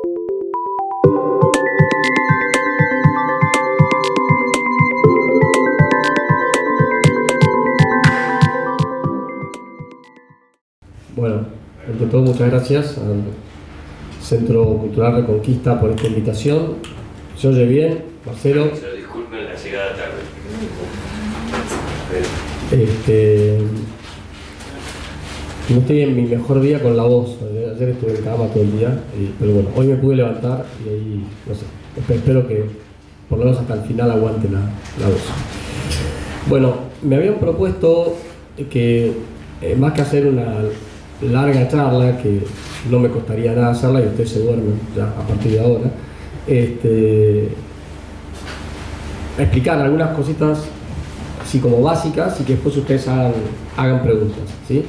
Bueno, ante todo, muchas gracias al Centro Cultural Reconquista por esta invitación. ¿Se oye bien, Marcelo? Disculpen la llegada tarde. No estoy en mi mejor día con la voz. Ayer estuve en cama todo el día, pero bueno, hoy me pude levantar y ahí, no sé, espero que por lo menos hasta el final aguante la voz. Bueno, me habían propuesto que más que hacer una larga charla, que no me costaría nada hacerla y ustedes se duermen ya a partir de ahora, explicar algunas cositas así como básicas y que después ustedes hagan preguntas, ¿sí?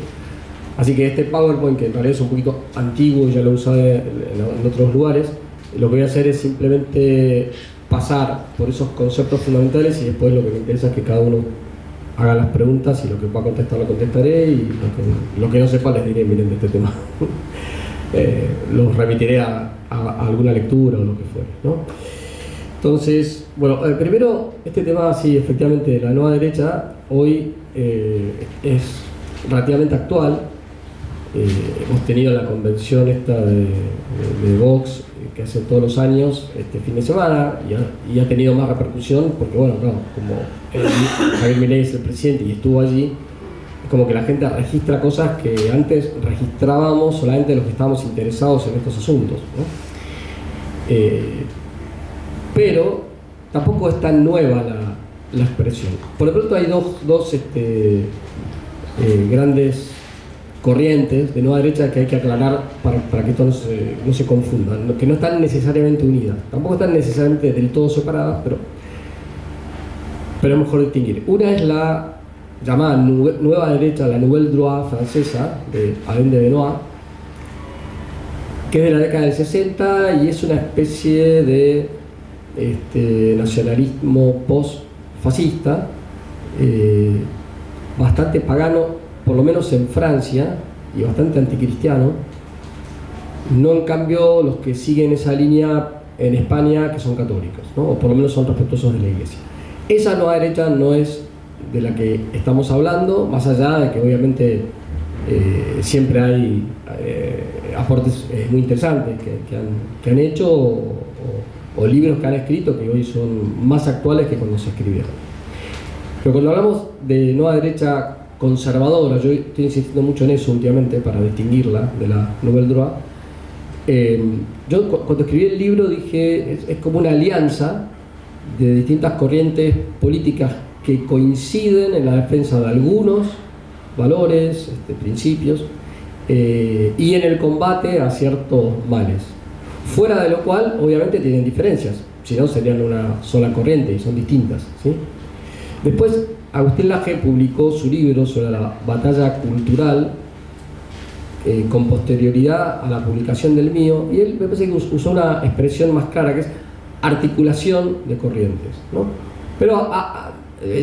Así que este PowerPoint, que en realidad es un poquito antiguo y ya lo he usado en otros lugares, lo que voy a hacer es simplemente pasar por esos conceptos fundamentales y después lo que me interesa es que cada uno haga las preguntas y lo que pueda contestar lo contestaré y lo que no sepa les diré, miren, de este tema. Los remitiré a alguna lectura o lo que fuere, ¿no? Entonces, bueno, primero este tema, sí, efectivamente, la nueva derecha hoy es relativamente actual. Hemos tenido la convención esta de Vox que hace todos los años, este fin de semana, y ha tenido más repercusión porque, bueno, claro, como Javier Milei es el presidente y estuvo allí, es como que la gente registra cosas que antes registrábamos solamente los que estábamos interesados en estos asuntos, ¿no? Pero tampoco es tan nueva la expresión. Por lo pronto hay dos grandes corrientes de nueva derecha que hay que aclarar para que esto no se confunda, que no están necesariamente unidas, tampoco están necesariamente del todo separadas, pero es mejor distinguir. Una es la llamada nueva derecha, la Nouvelle Droite francesa, de Alain de Benoist, que es de la década del 60 y es una especie de nacionalismo post-fascista, bastante pagano, por lo menos en Francia, y bastante anticristiano. No, en cambio, los que siguen esa línea en España, que son católicos, ¿no? O por lo menos son respetuosos de la Iglesia. Esa nueva derecha no es de la que estamos hablando, más allá de que obviamente siempre hay aportes muy interesantes que han hecho o libros que han escrito que hoy son más actuales que cuando se escribieron. Pero cuando hablamos de nueva derecha conservadora, yo estoy insistiendo mucho en eso últimamente para distinguirla de la Nouvelle Droite. Yo cuando escribí el libro dije, es como una alianza de distintas corrientes políticas que coinciden en la defensa de algunos valores, principios, y en el combate a ciertos males. Fuera de lo cual, obviamente, tienen diferencias, si no serían una sola corriente y son distintas, ¿sí? Después, Agustín Laje publicó su libro sobre la batalla cultural con posterioridad a la publicación del mío, y él me parece que usó una expresión más clara, que es articulación de corrientes, ¿no? Pero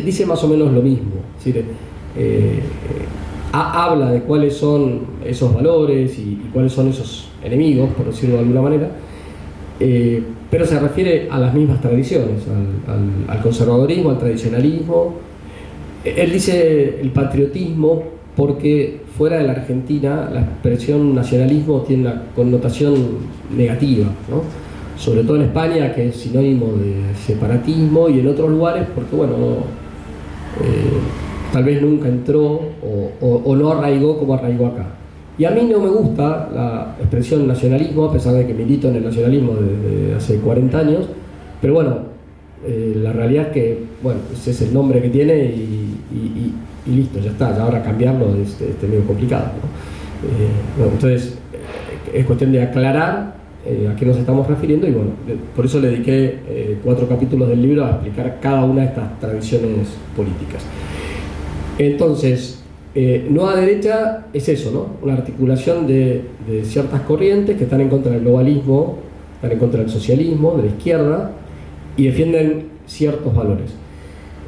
dice más o menos lo mismo, es decir, habla de cuáles son esos valores y cuáles son esos enemigos, por decirlo de alguna manera, pero se refiere a las mismas tradiciones, al conservadorismo, al tradicionalismo. Él dice el patriotismo porque fuera de la Argentina la expresión nacionalismo tiene una connotación negativa, ¿no? Sobre todo en España, que es sinónimo de separatismo, y en otros lugares porque, bueno, tal vez nunca entró o no arraigó como arraigó acá. Y a mí no me gusta la expresión nacionalismo, a pesar de que milito en el nacionalismo desde hace 40 años, pero bueno, la realidad es que, bueno, ese es el nombre que tiene y listo, ya está, ya ahora cambiarlo es medio complicado, ¿no? Bueno, entonces es cuestión de aclarar a qué nos estamos refiriendo, y bueno, por eso le dediqué 4 capítulos del libro a explicar cada una de estas tradiciones políticas. Entonces, nueva derecha es eso, ¿no? Una articulación de ciertas corrientes que están en contra del globalismo, están en contra del socialismo, de la izquierda, y defienden ciertos valores.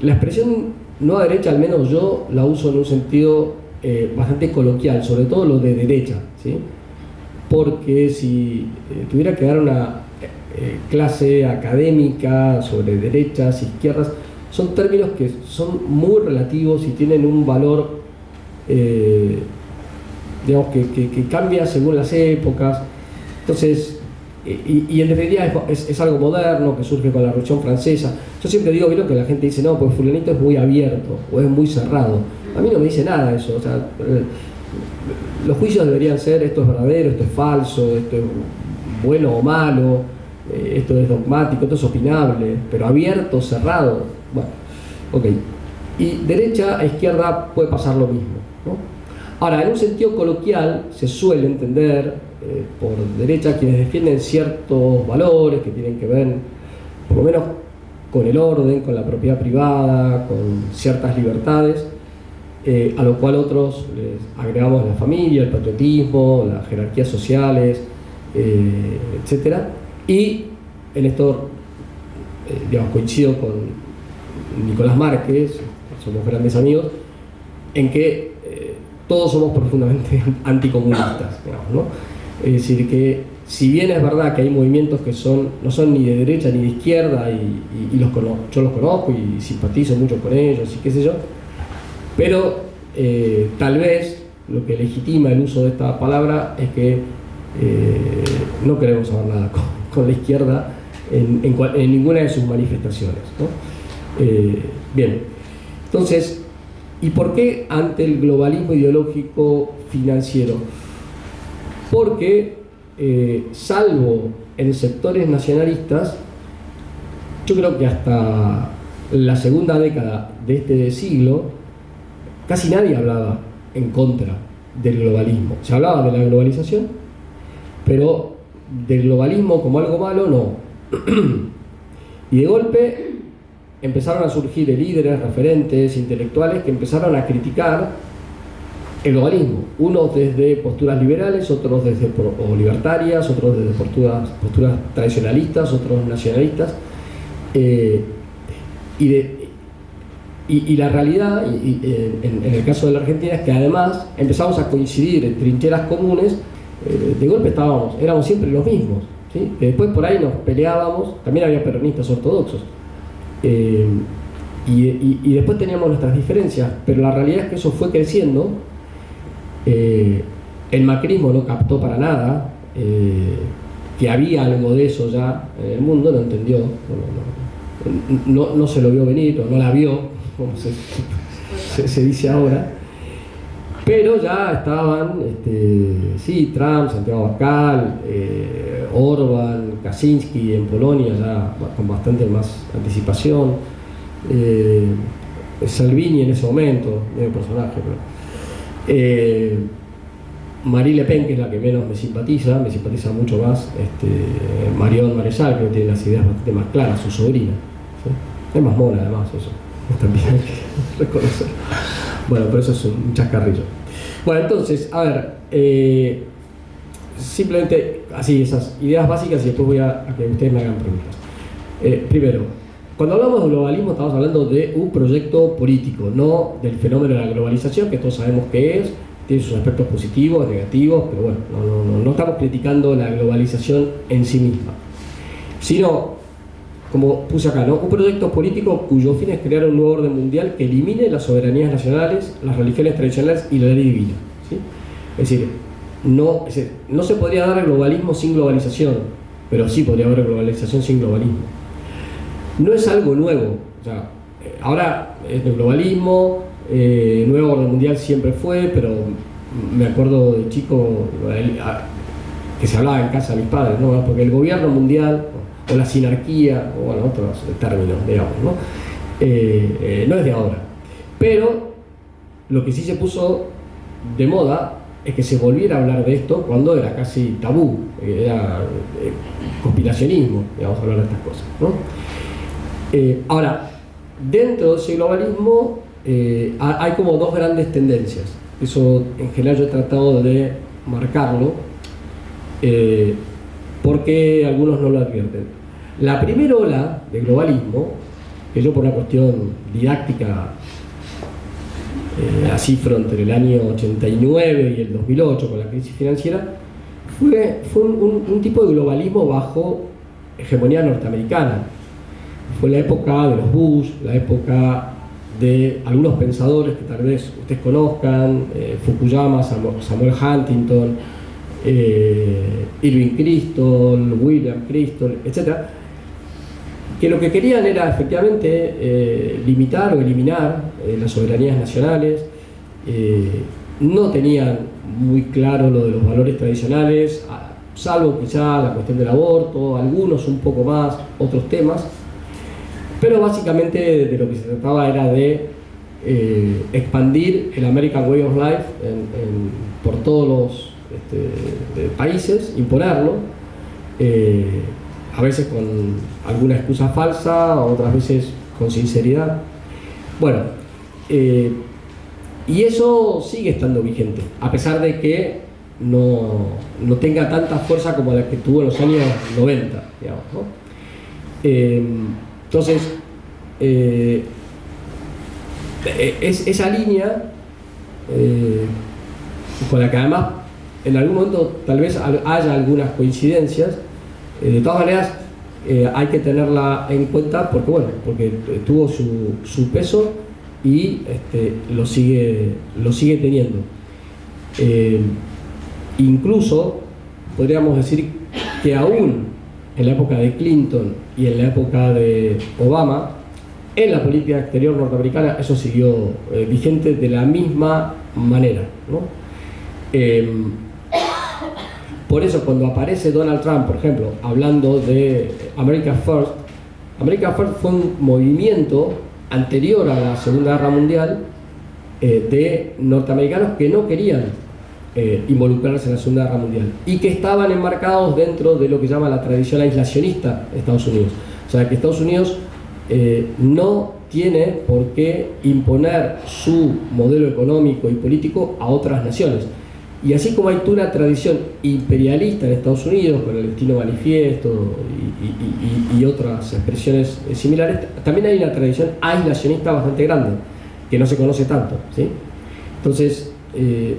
La expresión nueva derecha, al menos yo la uso en un sentido bastante coloquial, sobre todo lo de derecha, ¿sí? porque si tuviera que dar una clase académica sobre derechas, izquierdas, son términos que son muy relativos y tienen un valor, digamos, que cambia según las épocas. Entonces, y en definitiva es algo moderno que surge con la Revolución Francesa. Yo siempre digo, ¿vieron? Que la gente dice, no, pues fulanito es muy abierto o es muy cerrado. A mí no me dice nada eso. O sea, los juicios deberían ser, esto es verdadero, esto es falso, esto es bueno o malo, esto es dogmático, esto es opinable, pero abierto, cerrado, bueno, ok. Y derecha a izquierda puede pasar lo mismo, ¿no? Ahora, en un sentido coloquial se suele entender por derecha quienes defienden ciertos valores que tienen que ver, por lo menos, con el orden, con la propiedad privada, con ciertas libertades, a lo cual otros les agregamos la familia, el patriotismo, las jerarquías sociales, etc. Y en esto, digamos, coincido con Nicolás Márquez, somos grandes amigos, en que todos somos profundamente anticomunistas, digamos, ¿no? Es decir, que si bien es verdad que hay movimientos que no son ni de derecha ni de izquierda, y yo los conozco y simpatizo mucho con ellos y qué sé yo, pero tal vez lo que legitima el uso de esta palabra es que no queremos saber nada con la izquierda en ninguna de sus manifestaciones, ¿no? Bien, entonces, ¿y por qué ante el globalismo ideológico financiero? Porque, salvo en sectores nacionalistas, yo creo que hasta la segunda década de este siglo, casi nadie hablaba en contra del globalismo. Se hablaba de la globalización, pero del globalismo como algo malo, no. Y de golpe empezaron a surgir líderes, referentes, intelectuales que empezaron a criticar el globalismo. Unos desde posturas liberales, otros desde o libertarias, otros desde posturas tradicionalistas, otros nacionalistas. Y la realidad, en el caso de la Argentina, es que además empezamos a coincidir en trincheras comunes. De golpe éramos siempre los mismos, ¿sí? Que después por ahí nos peleábamos, también había peronistas ortodoxos, y después teníamos nuestras diferencias, pero la realidad es que eso fue creciendo. El macrismo no captó para nada que había algo de eso ya en el mundo, no entendió, no se lo vio venir, o no la vio, como se dice ahora. Pero ya estaban, sí, Trump, Santiago Abascal, Orbán, Kaczynski en Polonia, ya con bastante más anticipación, Salvini en ese momento, medio personaje, pero, Marine Le Pen, que es la que menos me simpatiza mucho más Marion Maréchal, que tiene las ideas bastante más claras, su sobrina, ¿sí? Es más mona además, eso también hay que reconocer. Bueno, pero eso es un chascarrillo. Bueno, entonces, a ver, simplemente así, esas ideas básicas, y después voy a que ustedes me hagan preguntas. Primero, cuando hablamos de globalismo estamos hablando de un proyecto político, no del fenómeno de la globalización, que todos sabemos qué es, tiene sus aspectos positivos, negativos, pero bueno, no estamos criticando la globalización en sí misma, sino, como puse acá, ¿no? Un proyecto político cuyo fin es crear un nuevo orden mundial que elimine las soberanías nacionales, las religiones tradicionales y la ley divina, ¿sí? Es decir, no se podría dar globalismo sin globalización, pero sí podría haber globalización sin globalismo. No es algo nuevo, o sea, ahora es el globalismo, nuevo orden mundial siempre fue, pero me acuerdo de chico que se hablaba en casa de mis padres, ¿no? Porque el gobierno mundial, o la sinarquía, o bueno, otros términos, digamos, ¿no? No es de ahora. Pero lo que sí se puso de moda es que se volviera a hablar de esto cuando era casi tabú, era conspiracionismo, digamos, hablar de estas cosas, ¿no? Ahora, dentro de ese globalismo hay como dos grandes tendencias. Eso en general yo he tratado de marcarlo, porque algunos no lo advierten. La primera ola de globalismo, que yo por una cuestión didáctica la cifro entre el año 89 y el 2008 con la crisis financiera, fue un tipo de globalismo bajo hegemonía norteamericana. Fue la época de los Bush, la época de algunos pensadores que tal vez ustedes conozcan, Fukuyama, Samuel Huntington, Irving Kristol, William Kristol, etc., que lo que querían era efectivamente limitar o eliminar las soberanías nacionales. No tenían muy claro lo de los valores tradicionales, salvo quizá la cuestión del aborto, algunos un poco más, otros temas, pero básicamente de lo que se trataba era de expandir el American Way of Life por todos los países, imponerlo, a veces con alguna excusa falsa, otras veces con sinceridad. Bueno, y eso sigue estando vigente, a pesar de que no tenga tanta fuerza como la que tuvo en los años 90, digamos, ¿no? Entonces, esa línea con la que además en algún momento tal vez haya algunas coincidencias, de todas maneras hay que tenerla en cuenta porque tuvo su peso y lo sigue teniendo. Incluso podríamos decir que aún en la época de Clinton y en la época de Obama, en la política exterior norteamericana eso siguió vigente de la misma manera, ¿no? Por eso cuando aparece Donald Trump, por ejemplo, hablando de America First fue un movimiento anterior a la Segunda Guerra Mundial de norteamericanos que no querían involucrarse en la Segunda Guerra Mundial y que estaban enmarcados dentro de lo que llama la tradición aislacionista de Estados Unidos. O sea, que Estados Unidos no tiene por qué imponer su modelo económico y político a otras naciones. Y así como hay toda una tradición imperialista en Estados Unidos, con el Destino Manifiesto y otras expresiones similares, también hay una tradición aislacionista bastante grande, que no se conoce tanto, ¿sí? Entonces,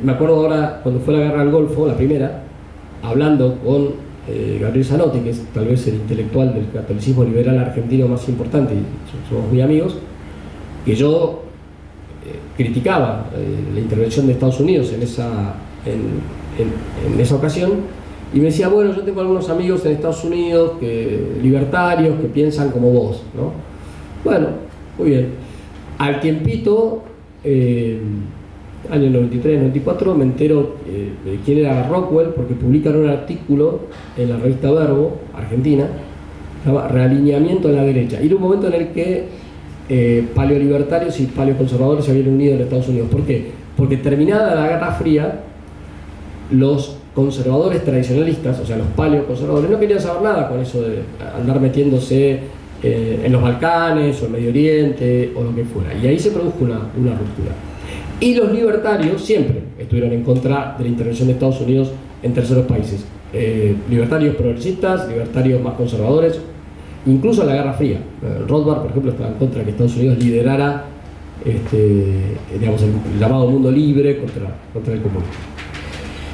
me acuerdo ahora, cuando fue la Guerra del Golfo, la primera, hablando con Gabriel Zanotti, que es tal vez el intelectual del catolicismo liberal argentino más importante, y somos muy amigos, que yo criticaba la intervención de Estados Unidos en esa ocasión, y me decía, bueno, yo tengo algunos amigos en Estados Unidos libertarios que piensan como vos, ¿no? Bueno, muy bien. Al tiempito, año 93, 94, me entero de quién era Rockwell, porque publicaron un artículo en la revista Verbo, Argentina, se llama Realineamiento en la derecha, y era un momento en el que paleolibertarios y paleoconservadores se habían unido en Estados Unidos. ¿Por qué? Porque terminada la Guerra Fría, los conservadores tradicionalistas, o sea, los paleoconservadores, no querían saber nada con eso de andar metiéndose en los Balcanes o en Medio Oriente o lo que fuera, y ahí se produjo una ruptura. Y los libertarios siempre estuvieron en contra de la intervención de Estados Unidos en terceros países, libertarios progresistas, libertarios más conservadores, incluso en la Guerra Fría. Rothbard, por ejemplo, estaba en contra de que Estados Unidos liderara digamos, el llamado mundo libre contra el comunismo.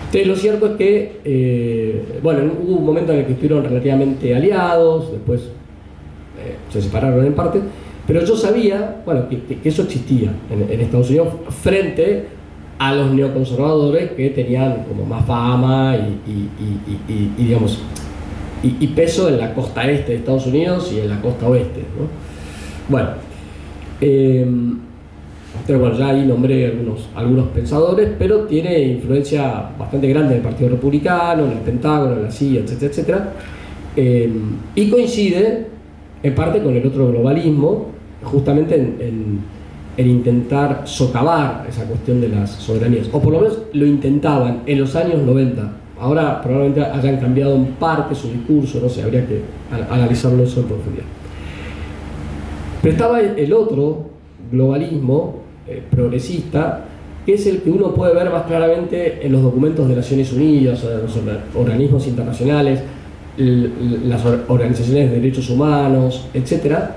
Entonces, lo cierto es que bueno, hubo un momento en el que estuvieron relativamente aliados, después se separaron en parte, pero yo sabía, bueno, que eso existía en Estados Unidos frente a los neoconservadores que tenían como más fama y digamos, y peso en la costa este de Estados Unidos y en la costa oeste, ¿no? Bueno, entonces, bueno, ya ahí nombré algunos pensadores, pero tiene influencia bastante grande en el Partido Republicano, en el Pentágono, en la CIA, etcétera, etcétera, y coincide en parte con el otro globalismo, justamente en intentar socavar esa cuestión de las soberanías, o por lo menos lo intentaban en los años 90. Ahora probablemente hayan cambiado en parte su discurso, no sé, habría que analizarlo eso en profundidad. Pero estaba el otro globalismo progresista, que es el que uno puede ver más claramente en los documentos de Naciones Unidas, los organismos internacionales, las organizaciones de derechos humanos, etcétera,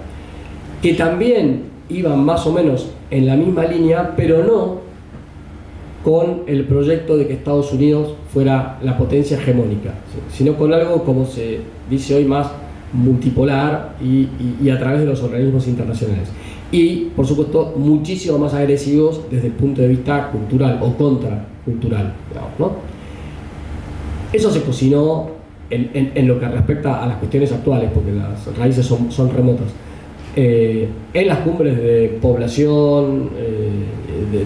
que también iban más o menos en la misma línea, pero no con el proyecto de que Estados Unidos fuera la potencia hegemónica, ¿sí? Sino con algo, como se dice hoy, más multipolar y a través de los organismos internacionales. Y, por supuesto, muchísimo más agresivos desde el punto de vista cultural o contracultural, digamos, ¿no? Eso se cocinó en lo que respecta a las cuestiones actuales, porque las raíces son remotas. En las cumbres de población,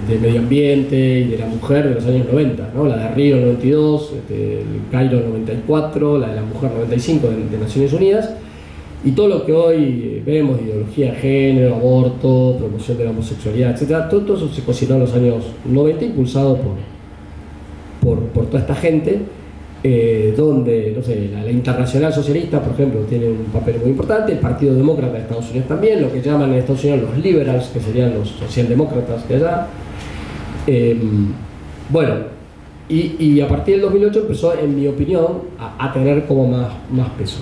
de medio ambiente y de la mujer de los años 90, ¿no? La de Río 92, el Cairo 94, la de la mujer 95 de Naciones Unidas, y todo lo que hoy vemos de ideología de género, aborto, promoción de la homosexualidad, etc. Todo eso se cocinó en los años 90, impulsado por toda esta gente, donde, no sé, la Internacional Socialista, por ejemplo, tiene un papel muy importante, el Partido Demócrata de Estados Unidos también, lo que llaman en Estados Unidos los liberals, que serían los socialdemócratas de allá. Bueno, y a partir del 2008 empezó, en mi opinión, a tener como más peso.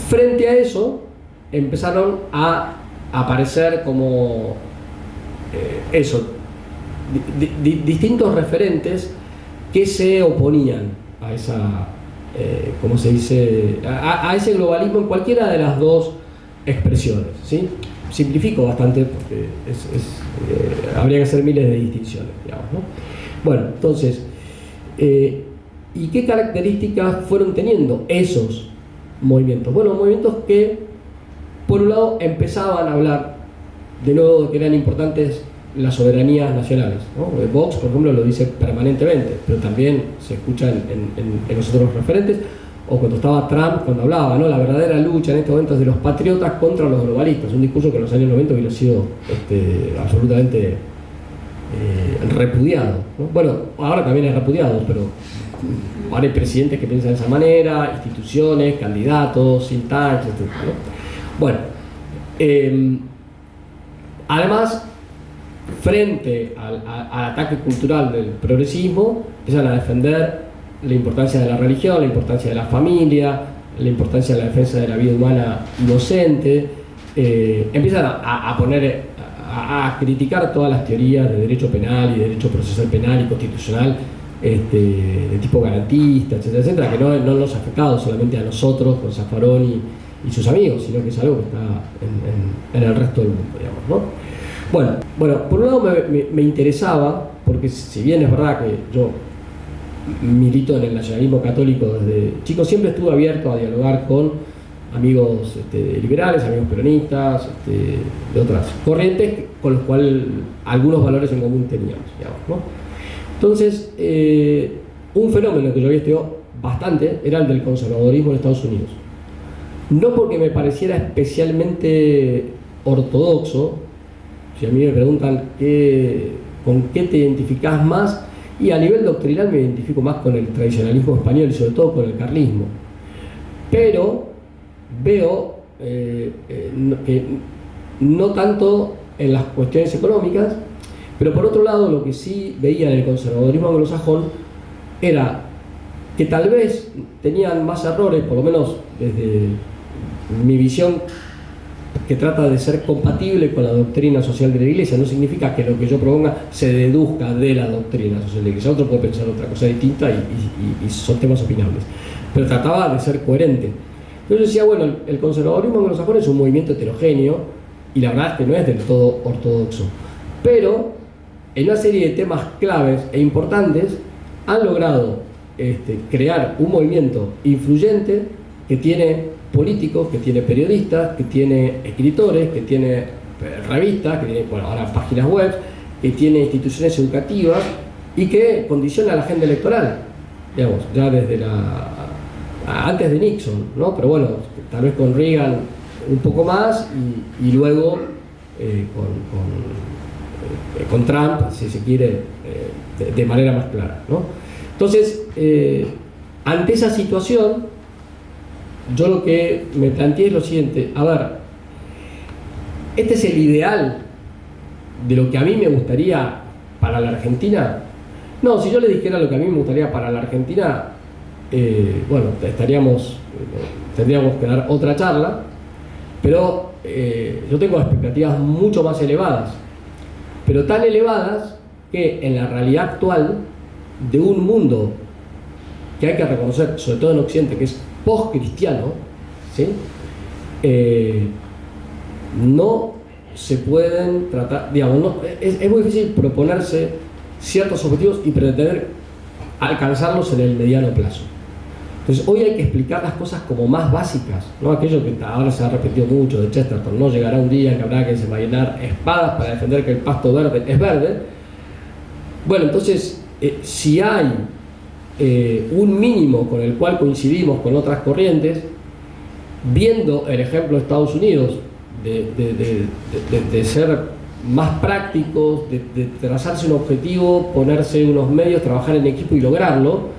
Frente a eso, empezaron a aparecer como distintos referentes que se oponían a esa, ¿cómo se dice?, a ese globalismo en cualquiera de las dos expresiones, ¿sí? Simplifico bastante porque habría que hacer miles de distinciones, digamos, ¿no? Bueno, entonces, ¿y qué características fueron teniendo esos movimientos? Bueno, movimientos que, por un lado, empezaban a hablar de nuevo de que eran importantes las soberanías nacionales, ¿no? Vox, por ejemplo, lo dice permanentemente, pero también se escucha en los otros referentes, o cuando estaba Trump, cuando hablaba, ¿no? La verdadera lucha en este momento es de los patriotas contra los globalistas, un discurso que en los años 90 hubiera sido absolutamente repudiado, ¿no? Bueno, ahora también es repudiado, pero ahora hay presidentes que piensan de esa manera, instituciones, candidatos, think tanks, etc., ¿no? Bueno, además, frente al ataque cultural del progresismo, empiezan a defender la importancia de la religión, la importancia de la familia, la importancia de la defensa de la vida humana inocente, empiezan a criticar todas las teorías de derecho penal y derecho procesal penal y constitucional de tipo garantista, etcétera, etcétera, que no nos ha afectado solamente a nosotros con Zaffaroni y sus amigos, sino que es algo que está en el resto del mundo, digamos, ¿no? Bueno, por un lado me interesaba, porque si bien es verdad que yo milito en el nacionalismo católico desde chico, siempre estuve abierto a dialogar con amigos liberales, amigos peronistas, de otras corrientes con los cuales algunos valores en común teníamos, digamos, ¿no? Entonces, un fenómeno que yo había estudiado bastante era el del conservadorismo en Estados Unidos. No porque me pareciera especialmente ortodoxo. Si a mí me preguntan con qué te identificás más, y a nivel doctrinal me identifico más con el tradicionalismo español y sobre todo con el carlismo. Pero veo que no tanto en las cuestiones económicas, pero por otro lado lo que sí veía en el conservadurismo anglosajón era que tal vez tenían más errores, por lo menos desde mi visión, que trata de ser compatible con la doctrina social de la Iglesia. No significa que lo que yo proponga se deduzca de la doctrina social de la Iglesia. Otro puede pensar otra cosa distinta y son temas opinables. Pero trataba de ser coherente. Entonces yo decía, bueno, el conservadurismo anglosajón es un movimiento heterogéneo y la verdad es que no es del todo ortodoxo. Pero en una serie de temas claves e importantes han logrado crear un movimiento influyente que tiene políticos, que tiene periodistas, que tiene escritores, que tiene revistas, que tiene, bueno, ahora páginas web, que tiene instituciones educativas y que condiciona la agenda electoral, digamos, ya desde antes de Nixon, ¿no? Pero bueno, tal vez con Reagan un poco más y luego con Trump, si se quiere, de manera más clara, ¿no? Entonces, ante esa situación, yo lo que me planteé es lo siguiente: a ver, este es el ideal de lo que a mí me gustaría para la Argentina. No, si yo le dijera lo que a mí me gustaría para la Argentina, bueno, tendríamos que dar otra charla, pero yo tengo expectativas mucho más elevadas, pero tan elevadas que en la realidad actual de un mundo que hay que reconocer, sobre todo en Occidente, que es post-cristiano, ¿sí? No se pueden tratar, digamos, no, es muy difícil proponerse ciertos objetivos y pretender alcanzarlos en el mediano plazo. Entonces hoy hay que explicar las cosas como más básicas, ¿no? Aquello que ahora se ha repetido mucho de Chesterton, no llegará un día en que habrá que desenvainar espadas para defender que el pasto verde es verde. Bueno, entonces si hay un mínimo con el cual coincidimos con otras corrientes, viendo el ejemplo de Estados Unidos de ser más prácticos, de trazarse un objetivo, ponerse unos medios, trabajar en equipo y lograrlo,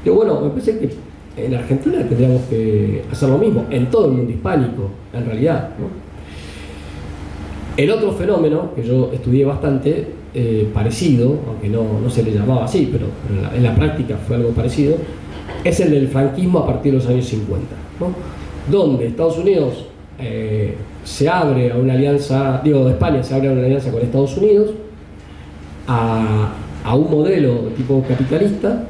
que bueno, me parece que en Argentina tendríamos que hacer lo mismo, en todo el mundo hispánico, en realidad, ¿no? El otro fenómeno que yo estudié bastante, parecido, aunque no se le llamaba así, pero en la práctica fue algo parecido, es el del franquismo a partir de los años 50, ¿no? Donde Estados Unidos se abre a una alianza, España se abre a una alianza con Estados Unidos, a un modelo tipo capitalista,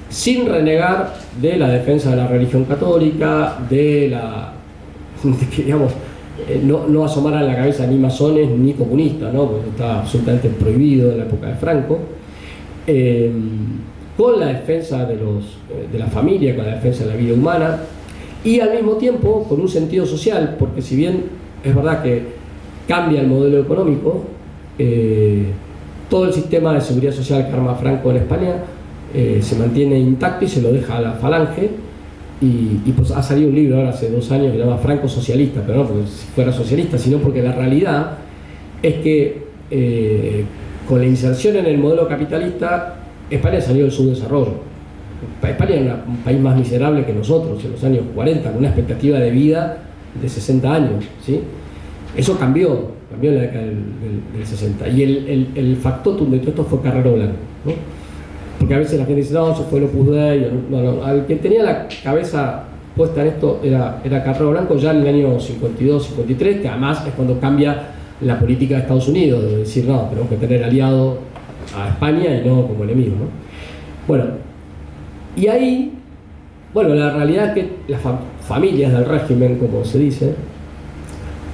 sin renegar de la defensa de la religión católica, de que, digamos, no asomaran la cabeza ni masones ni comunistas, ¿no? Porque estaba absolutamente prohibido en la época de Franco, con la defensa de la familia, con la defensa de la vida humana, y al mismo tiempo con un sentido social, porque si bien es verdad que cambia el modelo económico, todo el sistema de seguridad social que arma Franco en España se mantiene intacto y se lo deja a la Falange, y pues ha salido un libro ahora hace 2 años que se llama Franco Socialista, pero no porque fuera socialista, sino porque la realidad es que con la inserción en el modelo capitalista, España salió del subdesarrollo. España era un país más miserable que nosotros en los años 40, con una expectativa de vida de 60 años, ¿sí? Eso cambió en la década del 60. Y el factotum de todo esto fue Carrero Blanco, ¿no? Porque a veces la gente dice, no, eso fue el Opus Dei. No, al que tenía la cabeza puesta en esto era Carrero Blanco ya en el año 52, 53, que además es cuando cambia la política de Estados Unidos, de decir, no, tenemos que tener aliado a España y no como enemigo, ¿no? Bueno, y ahí, bueno, la realidad es que las familias del régimen, como se dice,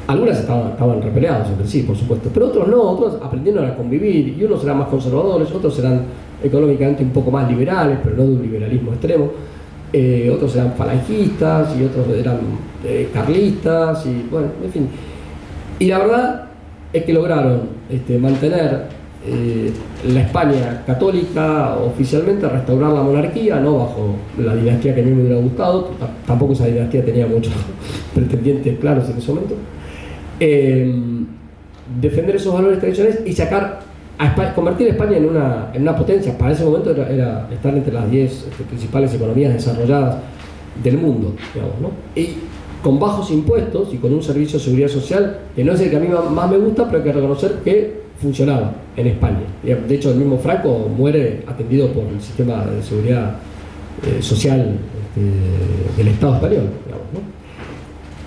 algunas estaban repeleadas entre sí, por supuesto, pero otros no, otros aprendieron a convivir, y unos eran más conservadores, otros eran económicamente un poco más liberales, pero no de un liberalismo extremo, otros eran falangistas y otros eran carlistas, y bueno, en fin. Y la verdad es que lograron mantener la España católica oficialmente, restaurar la monarquía, no bajo la dinastía que a mí me hubiera gustado, tampoco esa dinastía tenía muchos pretendientes claros en ese momento, defender esos valores tradicionales y convertir a España en una potencia. Para ese momento era estar entre las 10 principales economías desarrolladas del mundo, digamos, ¿no? Y con bajos impuestos y con un servicio de seguridad social que no es el que a mí más me gusta, pero hay que reconocer que funcionaba en España. De hecho, el mismo Franco muere atendido por el sistema de seguridad social del Estado español, digamos, ¿no?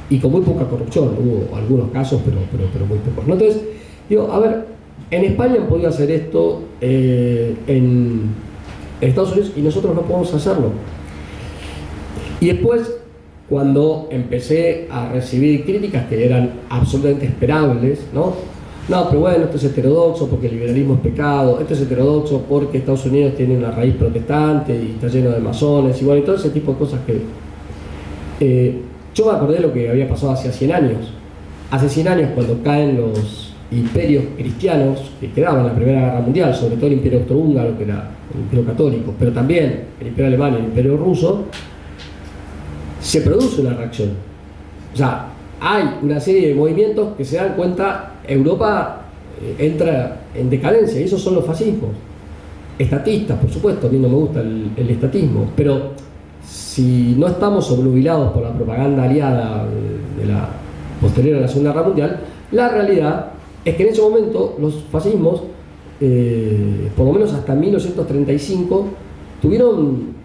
Y con muy poca corrupción. Hubo algunos casos, pero muy pocos, ¿no? Entonces, digo, a ver, en España han podido hacer esto, en Estados Unidos, y nosotros no podemos hacerlo. Y después, cuando empecé a recibir críticas que eran absolutamente esperables, ¿no? No, pero bueno, esto es heterodoxo porque el liberalismo es pecado, esto es heterodoxo porque Estados Unidos tiene una raíz protestante y está lleno de masones, y bueno, y todo ese tipo de cosas que... yo me acordé de lo que había pasado hace 100 años. Hace 100 años, cuando caen los imperios cristianos que quedaban en la Primera Guerra Mundial, sobre todo el Imperio Austrohúngaro, que era el Imperio Católico, pero también el Imperio Alemán y el Imperio Ruso, se produce una reacción. O sea, hay una serie de movimientos que se dan cuenta, Europa entra en decadencia, y esos son los fascismos. Estatistas, por supuesto, a mí no me gusta el estatismo, pero si no estamos obnubilados por la propaganda aliada de la posterior a la Segunda Guerra Mundial, la realidad es que en ese momento los fascismos, por lo menos hasta 1935, tuvieron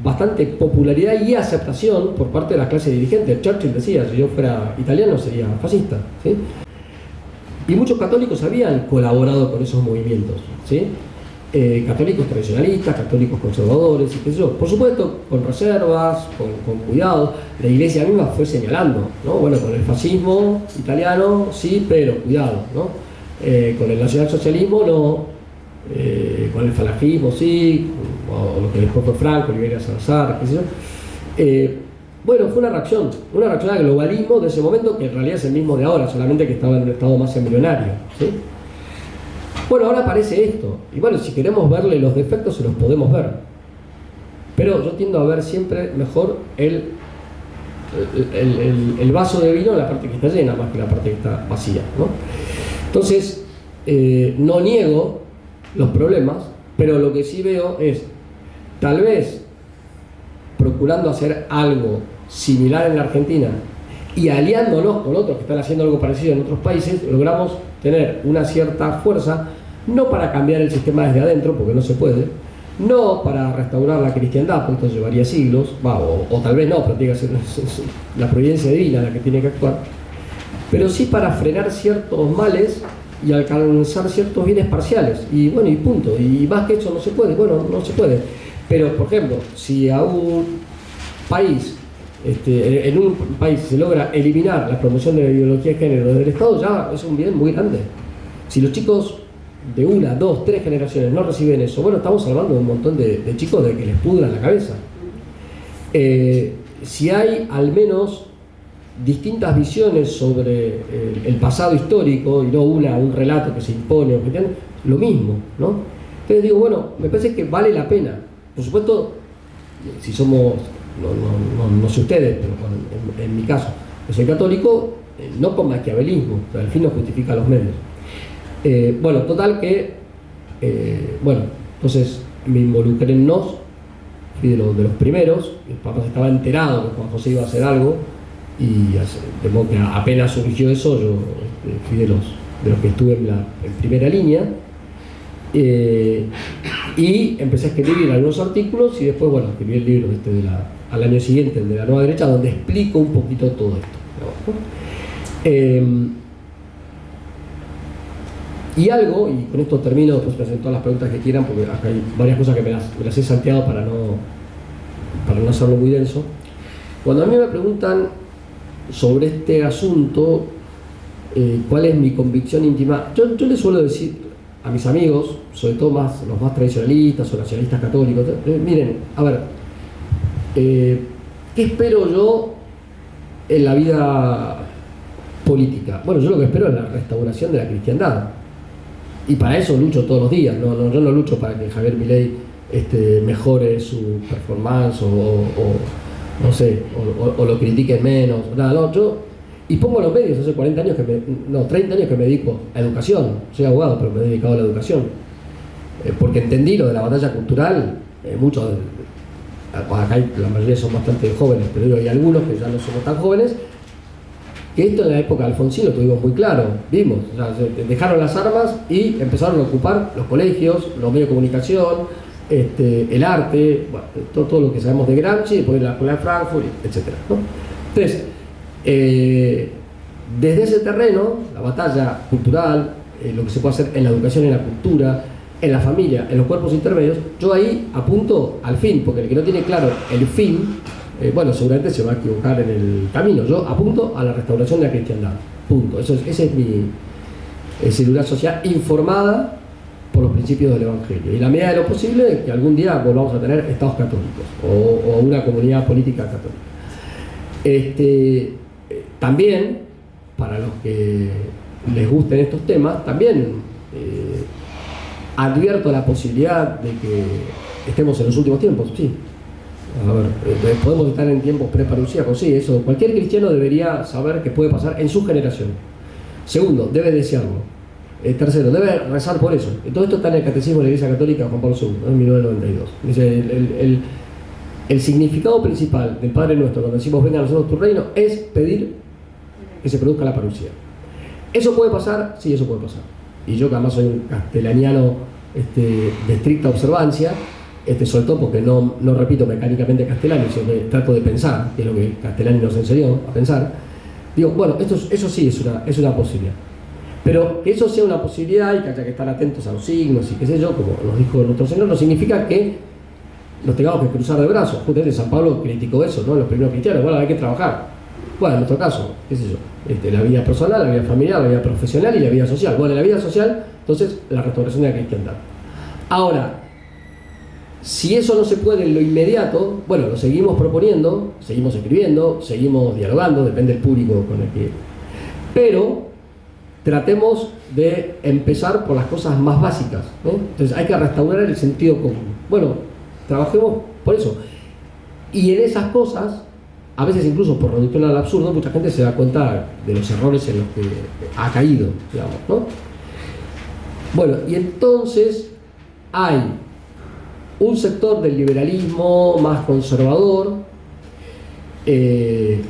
bastante popularidad y aceptación por parte de las clases dirigentes. Churchill decía, si yo fuera italiano sería fascista, ¿sí? Y muchos católicos habían colaborado con esos movimientos, ¿sí? católicos tradicionalistas, católicos conservadores, y qué sé yo. Por supuesto, con reservas, con cuidado. La Iglesia misma fue señalando, ¿no? Bueno, con el fascismo italiano sí, pero cuidado, ¿no? Con el nacionalsocialismo no, con el falangismo sí, o lo que después fue Franco, Oliveira Salazar, qué sé yo. Bueno, fue una reacción al globalismo de ese momento, que en realidad es el mismo de ahora, solamente que estaba en un estado más embrionario, ¿sí? Bueno, ahora aparece esto, y bueno, si queremos verle los defectos se los podemos ver, pero yo tiendo a ver siempre mejor el vaso de vino en la parte que está llena más que la parte que está vacía, ¿no? Entonces, no niego los problemas, pero lo que sí veo es, tal vez procurando hacer algo similar en la Argentina y aliándonos con otros que están haciendo algo parecido en otros países, logramos tener una cierta fuerza, no para cambiar el sistema desde adentro, porque no se puede, no para restaurar la cristiandad, porque esto llevaría siglos, o tal vez no, pero tiene que ser la providencia divina la que tiene que actuar, pero sí para frenar ciertos males y alcanzar ciertos bienes parciales, y bueno, y punto, y más que eso no se puede, bueno, no se puede. Pero, por ejemplo, si a un país, en un país se logra eliminar la promoción de la ideología de género del Estado, ya es un bien muy grande. Si los chicos de 1, 2, 3 generaciones no reciben eso, bueno, estamos salvando a un montón de chicos de que les pudran la cabeza. Si hay al menos distintas visiones sobre el pasado histórico y no un relato que se impone, lo mismo, ¿no? Entonces digo, bueno, me parece que vale la pena. Por supuesto, si somos, no sé ustedes, pero en mi caso, yo soy católico, no con maquiavelismo, o sea, el fin no justifica los medios. Bueno, total que, bueno, entonces me involucré en NOS, fui de los primeros, mi papá estaba enterado de que Juan José iba a hacer algo, y de modo que apenas surgió eso, yo fui de los que estuve en primera línea. Y empecé a escribir algunos artículos y después, bueno, escribí el libro al año siguiente, el de la nueva derecha, donde explico un poquito todo esto, ¿no? Y algo, y con esto termino, después me hacen todas las preguntas que quieran, porque acá hay varias cosas que me las he salteado para no hacerlo muy denso. Cuando a mí me preguntan sobre este asunto, cuál es mi convicción íntima, yo les suelo decir a mis amigos, sobre todo los más tradicionalistas o nacionalistas católicos, miren, a ver, ¿qué espero yo en la vida política? Bueno, yo lo que espero es la restauración de la cristiandad, y para eso lucho todos los días. Yo no lucho para que Javier Milei mejore su performance o no sé, o lo critiquen menos, nada, no, y pongo los medios, hace 30 años que me dedico a educación. Soy abogado, pero me he dedicado a la educación. Porque entendí lo de la batalla cultural, muchos, acá la mayoría son bastante jóvenes, pero hay algunos que ya no somos tan jóvenes, que esto en la época de Alfonsín lo tuvimos muy claro, vimos, o sea, dejaron las armas y empezaron a ocupar los colegios, los medios de comunicación, el arte, bueno, todo lo que sabemos de Gramsci, después la escuela de Frankfurt, etc., ¿no? Entonces, desde ese terreno, la batalla cultural, lo que se puede hacer en la educación, en la cultura, en la familia, en los cuerpos intermedios, yo ahí apunto al fin, porque el que no tiene claro el fin, bueno, seguramente se va a equivocar en el camino. Yo apunto a la restauración de la cristiandad, punto. Esa es mi seguridad social informada por los principios del Evangelio, y la medida de lo posible que algún día volvamos a tener estados católicos o una comunidad política católica. También, para los que les gusten estos temas, también advierto la posibilidad de que estemos en los últimos tiempos, sí. A ver, podemos estar en tiempos preparusíacos, sí, eso. Cualquier cristiano debería saber que puede pasar en su generación. Segundo, debe desearlo. Tercero, debe rezar por eso. Todo esto está en el Catecismo de la Iglesia Católica de Juan Pablo II, en 1992. Dice, el significado principal del Padre Nuestro cuando decimos venga a nosotros tu reino es pedir que se produzca la parucía. ¿Eso puede pasar? Sí, eso puede pasar. Y yo que además soy un castellaniano de estricta observancia, sobre todo porque no repito mecánicamente Castellani, sino que trato de pensar, que es lo que Castellani nos enseñó a pensar, digo, bueno, eso sí es una posibilidad. Pero que eso sea una posibilidad y que haya que estar atentos a los signos y qué sé yo, como nos dijo nuestro Señor, no significa que nos tengamos que cruzar de brazos. Justamente San Pablo criticó eso, ¿no? Los primeros cristianos, bueno, hay que trabajar. Bueno, en nuestro caso, qué sé yo, la vida personal, la vida familiar, la vida profesional y la vida social. Bueno, en la vida social, entonces, la restauración de la cristiandad. Ahora, si eso no se puede en lo inmediato, bueno, lo seguimos proponiendo, seguimos escribiendo, seguimos dialogando, depende del público con el que... Pero tratemos de empezar por las cosas más básicas, ¿no? Entonces hay que restaurar el sentido común. Bueno, trabajemos por eso. Y en esas cosas, a veces incluso por reducción al absurdo, mucha gente se da cuenta de los errores en los que ha caído, digamos, ¿no? Bueno, y entonces hay un sector del liberalismo más conservador,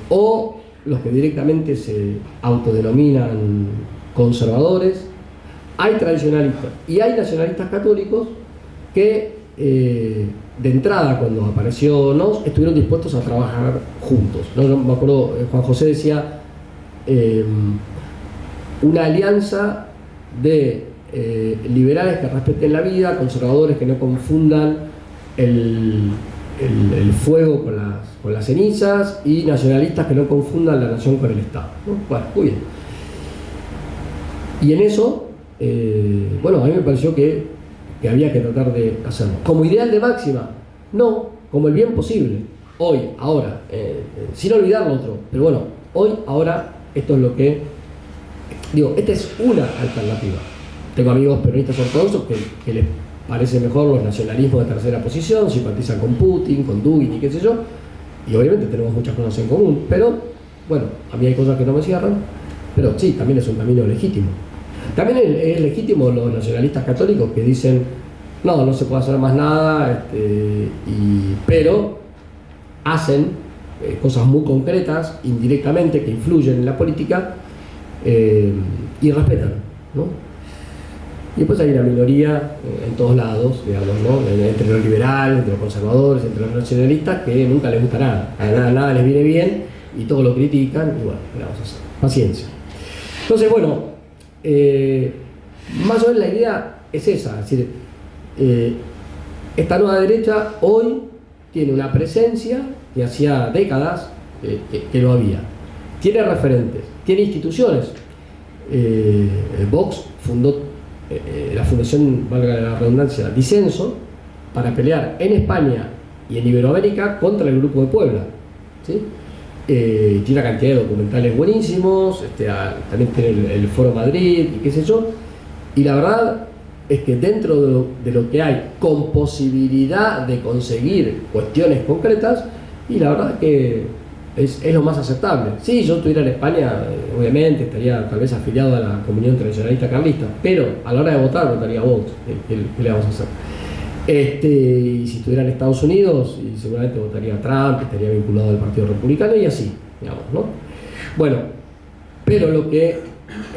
o los que directamente se autodenominan conservadores, hay tradicionalistas y hay nacionalistas católicos que de entrada, cuando apareció NOS, estuvieron dispuestos a trabajar juntos, ¿no? Yo me acuerdo, Juan José decía una alianza de liberales que respeten la vida, conservadores que no confundan el fuego con las cenizas, y nacionalistas que no confundan la nación con el Estado, ¿no? Bueno, muy bien. Y en eso, bueno, a mí me pareció que había que tratar de hacerlo. Como ideal de máxima, no, como el bien posible. Hoy, ahora, sin olvidar lo otro, pero bueno, hoy, ahora, esto es lo que... Digo, esta es una alternativa. Tengo amigos peronistas ortodoxos que les parece mejor los nacionalismos de tercera posición, simpatizan con Putin, con Dugin y qué sé yo, y obviamente tenemos muchas cosas en común, pero bueno, a mí hay cosas que no me cierran, pero sí, también es un camino legítimo. También es legítimo los nacionalistas católicos que dicen no se puede hacer más nada, pero hacen cosas muy concretas, indirectamente, que influyen en la política, y respetan, ¿no? Y después hay una minoría en todos lados, digamos, ¿no? Entre los liberales, entre los conservadores, entre los nacionalistas, que nunca les gusta nada, nada les viene bien y todo lo critican, y bueno, ¿qué vamos a hacer? Paciencia. Entonces, bueno, más o menos la idea es esa, es decir, esta nueva derecha hoy tiene una presencia que hacía décadas que no había. Tiene referentes, tiene instituciones. Vox fundó la fundación, valga la redundancia, Disenso, para pelear en España y en Iberoamérica contra el Grupo de Puebla, ¿sí? Tiene una cantidad de documentales buenísimos, también tiene el Foro Madrid y qué sé yo, y la verdad es que dentro de lo que hay, con posibilidad de conseguir cuestiones concretas, y la verdad que es lo más aceptable. Si yo estuviera en España, obviamente estaría tal vez afiliado a la Comunión Tradicionalista Carlista, pero a la hora de votar votaría a Vox. ¿Qué le vamos a hacer? Y si estuviera en Estados Unidos, y seguramente votaría a Trump, estaría vinculado al Partido Republicano y así, digamos, ¿no? Bueno, pero lo que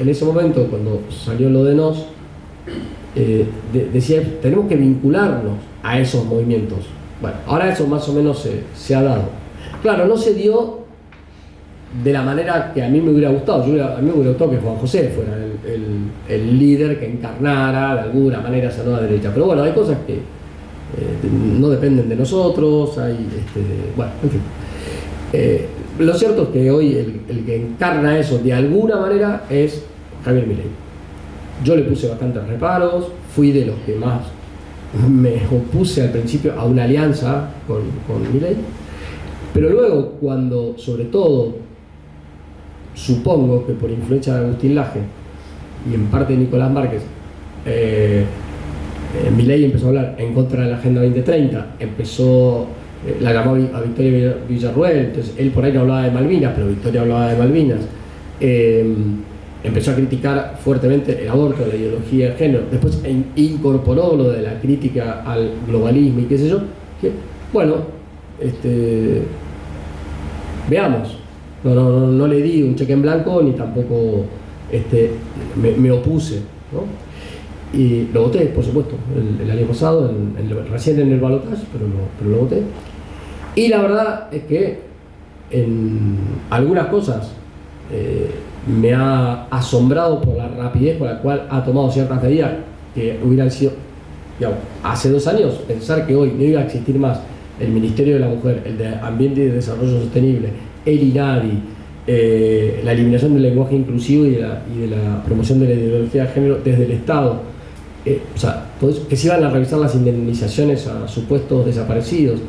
en ese momento, cuando salió lo de NOS, decía, tenemos que vincularnos a esos movimientos. Bueno, ahora eso más o menos se ha dado. Claro, no se dio de la manera que a mí me hubiera gustado. A mí me hubiera gustado que Juan José fuera el líder que encarnara de alguna manera esa nueva derecha. Pero bueno, hay cosas que no dependen de nosotros. Bueno, en fin. Lo cierto es que hoy el que encarna eso de alguna manera es Javier Milei. Yo le puse bastantes reparos, fui de los que más me opuse al principio a una alianza con Milei. Pero luego, cuando, sobre todo, supongo que por influencia de Agustín Laje y en parte de Nicolás Márquez, Milei empezó a hablar en contra de la Agenda 2030, la llamó a Victoria Villarruel, entonces él por ahí no hablaba de Malvinas, pero Victoria hablaba de Malvinas, empezó a criticar fuertemente el aborto, la ideología de género, después incorporó lo de la crítica al globalismo y qué sé yo, que, bueno, veamos, no le di un cheque en blanco ni tampoco me opuse, ¿no? Y lo voté, por supuesto, el año pasado, recién en el balotaje, pero lo voté. Y la verdad es que en algunas cosas me ha asombrado por la rapidez con la cual ha tomado ciertas medidas que hubieran sido, digamos, hace 2 años, pensar que hoy no iba a existir más el Ministerio de la Mujer, el de Ambiente y Desarrollo Sostenible, el INADI, la eliminación del lenguaje inclusivo y de la promoción de la ideología de género desde el Estado, o sea, que se iban a revisar las indemnizaciones a supuestos desaparecidos,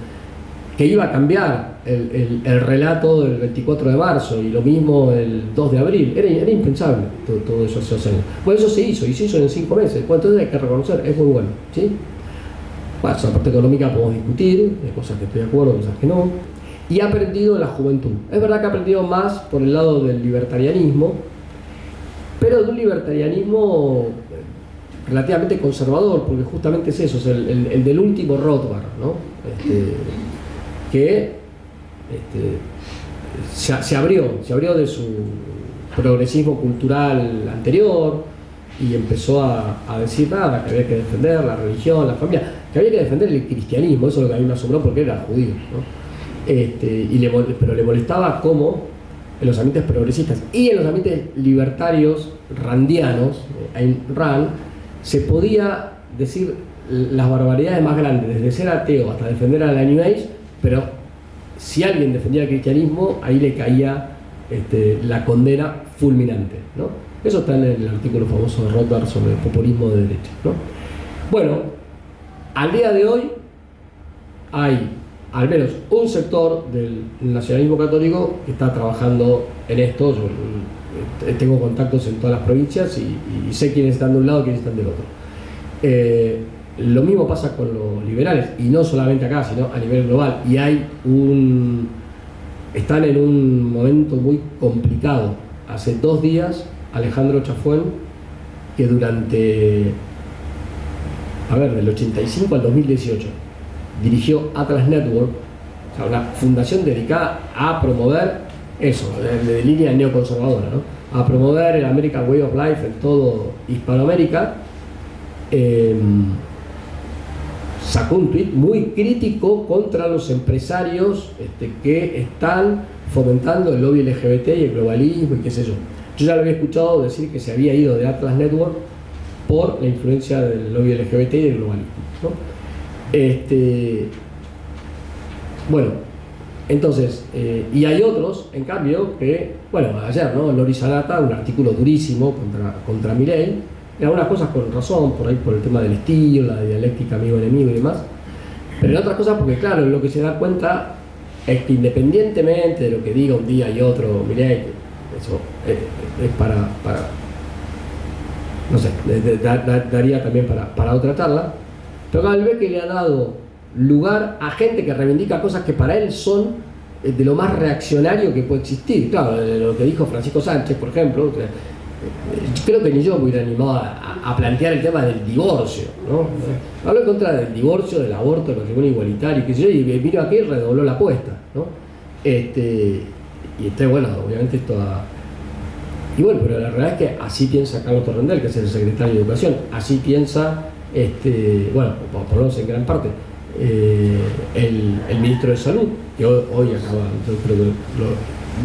que iba a cambiar el relato del 24 de marzo y lo mismo el 2 de abril, era impensable todo eso hace 2 años. Bueno, eso se hizo, y se hizo en 5 meses, bueno, entonces hay que reconocer, es muy bueno, ¿sí? Bueno, la parte económica podemos discutir, hay cosas que estoy de acuerdo, cosas que no. Y ha aprendido la juventud. Es verdad que ha aprendido más por el lado del libertarianismo, pero de un libertarianismo relativamente conservador, porque justamente es eso, es el del último Rothbard, ¿no? Que se abrió de su progresismo cultural anterior y empezó a decir nada, que había que defender la religión, la familia, que había que defender el cristianismo. Eso es lo que a mí me asombró porque era judío, ¿no? Pero le molestaba cómo en los ambientes progresistas y en los ambientes libertarios randianos, Ayn Rand, se podía decir las barbaridades más grandes, desde ser ateo hasta defender a la New Age, pero si alguien defendía el cristianismo, ahí le caía la condena fulminante, ¿no? Eso está en el artículo famoso de Rothbard sobre el populismo de derecha, ¿no? Bueno, al día de hoy hay al menos un sector del nacionalismo católico que está trabajando en esto. Yo tengo contactos en todas las provincias y sé quiénes están de un lado y quiénes están del otro. Lo mismo pasa con los liberales, y no solamente acá, sino a nivel global. Y están en un momento muy complicado. Hace 2 días, Alejandro Chafuen, que durante, del 85 al 2018, dirigió Atlas Network, o sea, una fundación dedicada a promover eso, de línea neoconservadora, ¿no? A promover el American Way of Life en todo Hispanoamérica. Sacó un tuit muy crítico contra los empresarios que están fomentando el lobby LGBT y el globalismo y qué sé yo. Yo ya lo había escuchado decir que se había ido de Atlas Network por la influencia del lobby LGBT y del globalismo, ¿no? Bueno, entonces, y hay otros, en cambio, que, ayer, ¿no? Lori Sanata, un artículo durísimo contra Milei, en algunas cosas con razón, por ahí por el tema del estilo, la dialéctica amigo-enemigo y demás, pero en otras cosas porque, claro, lo que se da cuenta es que independientemente de lo que diga un día y otro Milei, eso es para no sé, daría también para otra charla. Pero cada vez que le ha dado lugar a gente que reivindica cosas que para él son de lo más reaccionario que puede existir. Claro, lo que dijo Francisco Sánchez, por ejemplo, creo que ni yo me hubiera animado a plantear el tema del divorcio, ¿no? Habló en contra del divorcio, del aborto, del matrimonio igualitario, qué sé yo, y vino aquí y redobló la apuesta, ¿no? Y bueno, obviamente esto y bueno, pero la realidad es que así piensa Carlos Torrendel, que es el secretario de Educación, así piensa, por lo menos en gran parte, el ministro de Salud, que hoy acaba, yo creo que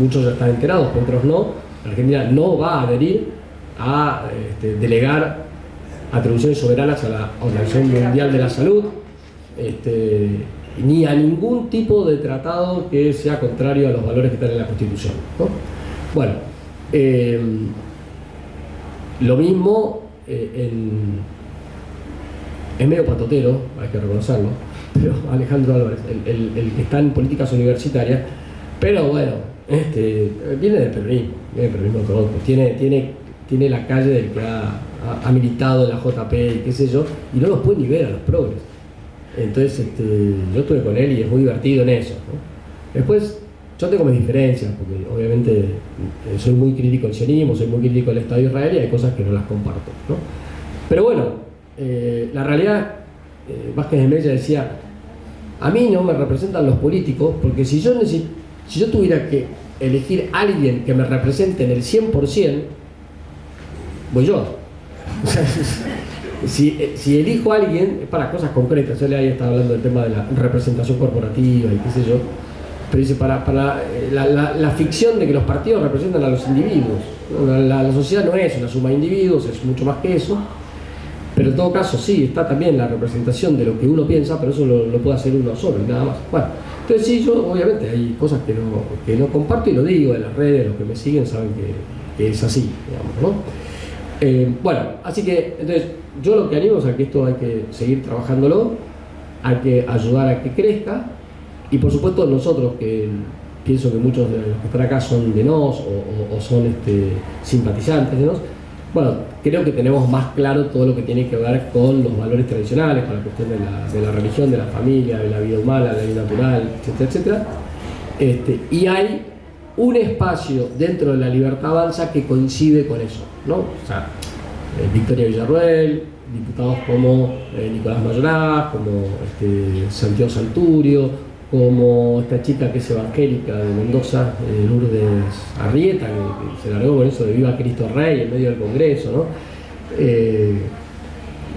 muchos ya están enterados, pero otros no. Argentina no va a adherir a delegar atribuciones soberanas a la Organización Mundial de la Salud, ni a ningún tipo de tratado que sea contrario a los valores que están en la Constitución, ¿no? Bueno, lo mismo es medio patotero, hay que reconocerlo, pero Alejandro Álvarez, el que está en políticas universitarias, pero bueno, viene del peronismo todo, tiene la calle del que ha militado en la JP y qué sé yo, y no los puede ni ver a los progres. Entonces yo estuve con él y es muy divertido en eso, ¿no? Después yo tengo mis diferencias, porque obviamente soy muy crítico del sionismo, soy muy crítico del Estado de Israel y hay cosas que no las comparto, ¿no? Pero bueno, la realidad, Vázquez de Mella decía, a mí no me representan los políticos, porque si yo tuviera que elegir a alguien que me represente en el 100%, voy yo. O sea, si elijo a alguien es para cosas concretas. Yo le había estado hablando del tema de la representación corporativa y qué sé yo. Pero dice, la ficción de que los partidos representan a los individuos, ¿no? La sociedad no es una suma de individuos, es mucho más que eso. Pero en todo caso sí, está también la representación de lo que uno piensa, pero eso lo puede hacer uno solo y nada más. Bueno, entonces sí, yo obviamente hay cosas que no comparto y lo digo en las redes, los que me siguen saben que es así, digamos, ¿no? Bueno, así que entonces yo lo que animo es a que esto hay que seguir trabajándolo, hay que ayudar a que crezca y por supuesto nosotros que pienso que muchos de los que están acá son de NOS o son simpatizantes de NOS. Bueno, creo que tenemos más claro todo lo que tiene que ver con los valores tradicionales, con la cuestión de la religión, de la familia, de la vida humana, de la vida natural, etcétera, etcétera. Y hay un espacio dentro de la Libertad Avanza que coincide con eso, ¿no? O sea, Victoria Villarroel, diputados como Nicolás Mayoraz, como Santiago Santurio, como esta chica que es evangélica de Mendoza, Lourdes Arrieta, que se largó con eso de Viva Cristo Rey en medio del Congreso, ¿no?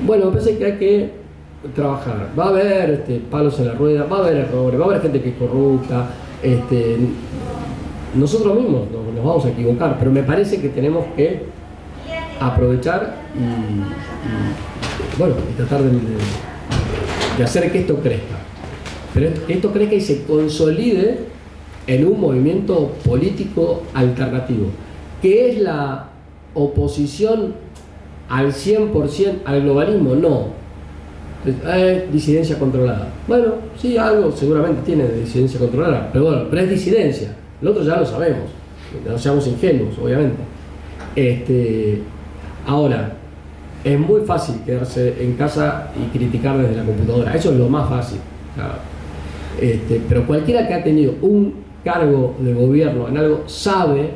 Bueno, me parece que hay que trabajar. Va a haber palos en la rueda, va a haber errores, va a haber gente que es corrupta, nosotros mismos nos vamos a equivocar, pero me parece que tenemos que aprovechar y tratar de hacer que esto crezca. Pero que esto crezca y se consolide en un movimiento político alternativo, que es la oposición al 100% al globalismo, no. Disidencia controlada. Bueno, sí, algo seguramente tiene de disidencia controlada, pero bueno, pero es disidencia. Lo otro ya lo sabemos, no seamos ingenuos, obviamente. Ahora, es muy fácil quedarse en casa y criticar desde la computadora, eso es lo más fácil. Pero cualquiera que ha tenido un cargo de gobierno en algo sabe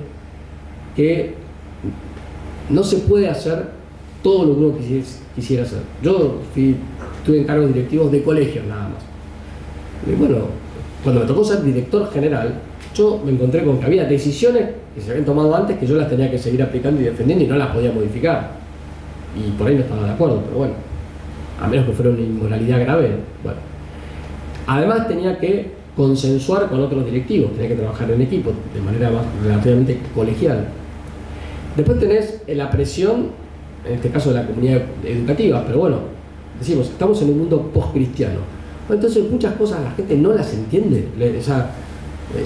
que no se puede hacer todo lo que uno quisiera hacer. Yo estuve en cargos directivos de colegios nada más. Y bueno, cuando me tocó ser director general, yo me encontré con que había decisiones que se habían tomado antes que yo las tenía que seguir aplicando y defendiendo y no las podía modificar. Y por ahí no estaba de acuerdo, pero bueno, a menos que fuera una inmoralidad grave, bueno. Además tenía que consensuar con otros directivos, tenía que trabajar en equipo de manera más relativamente colegial. Después tenés la presión, en este caso de la comunidad educativa, pero bueno, decimos, estamos en un mundo post-cristiano. Bueno, entonces muchas cosas la gente no las entiende.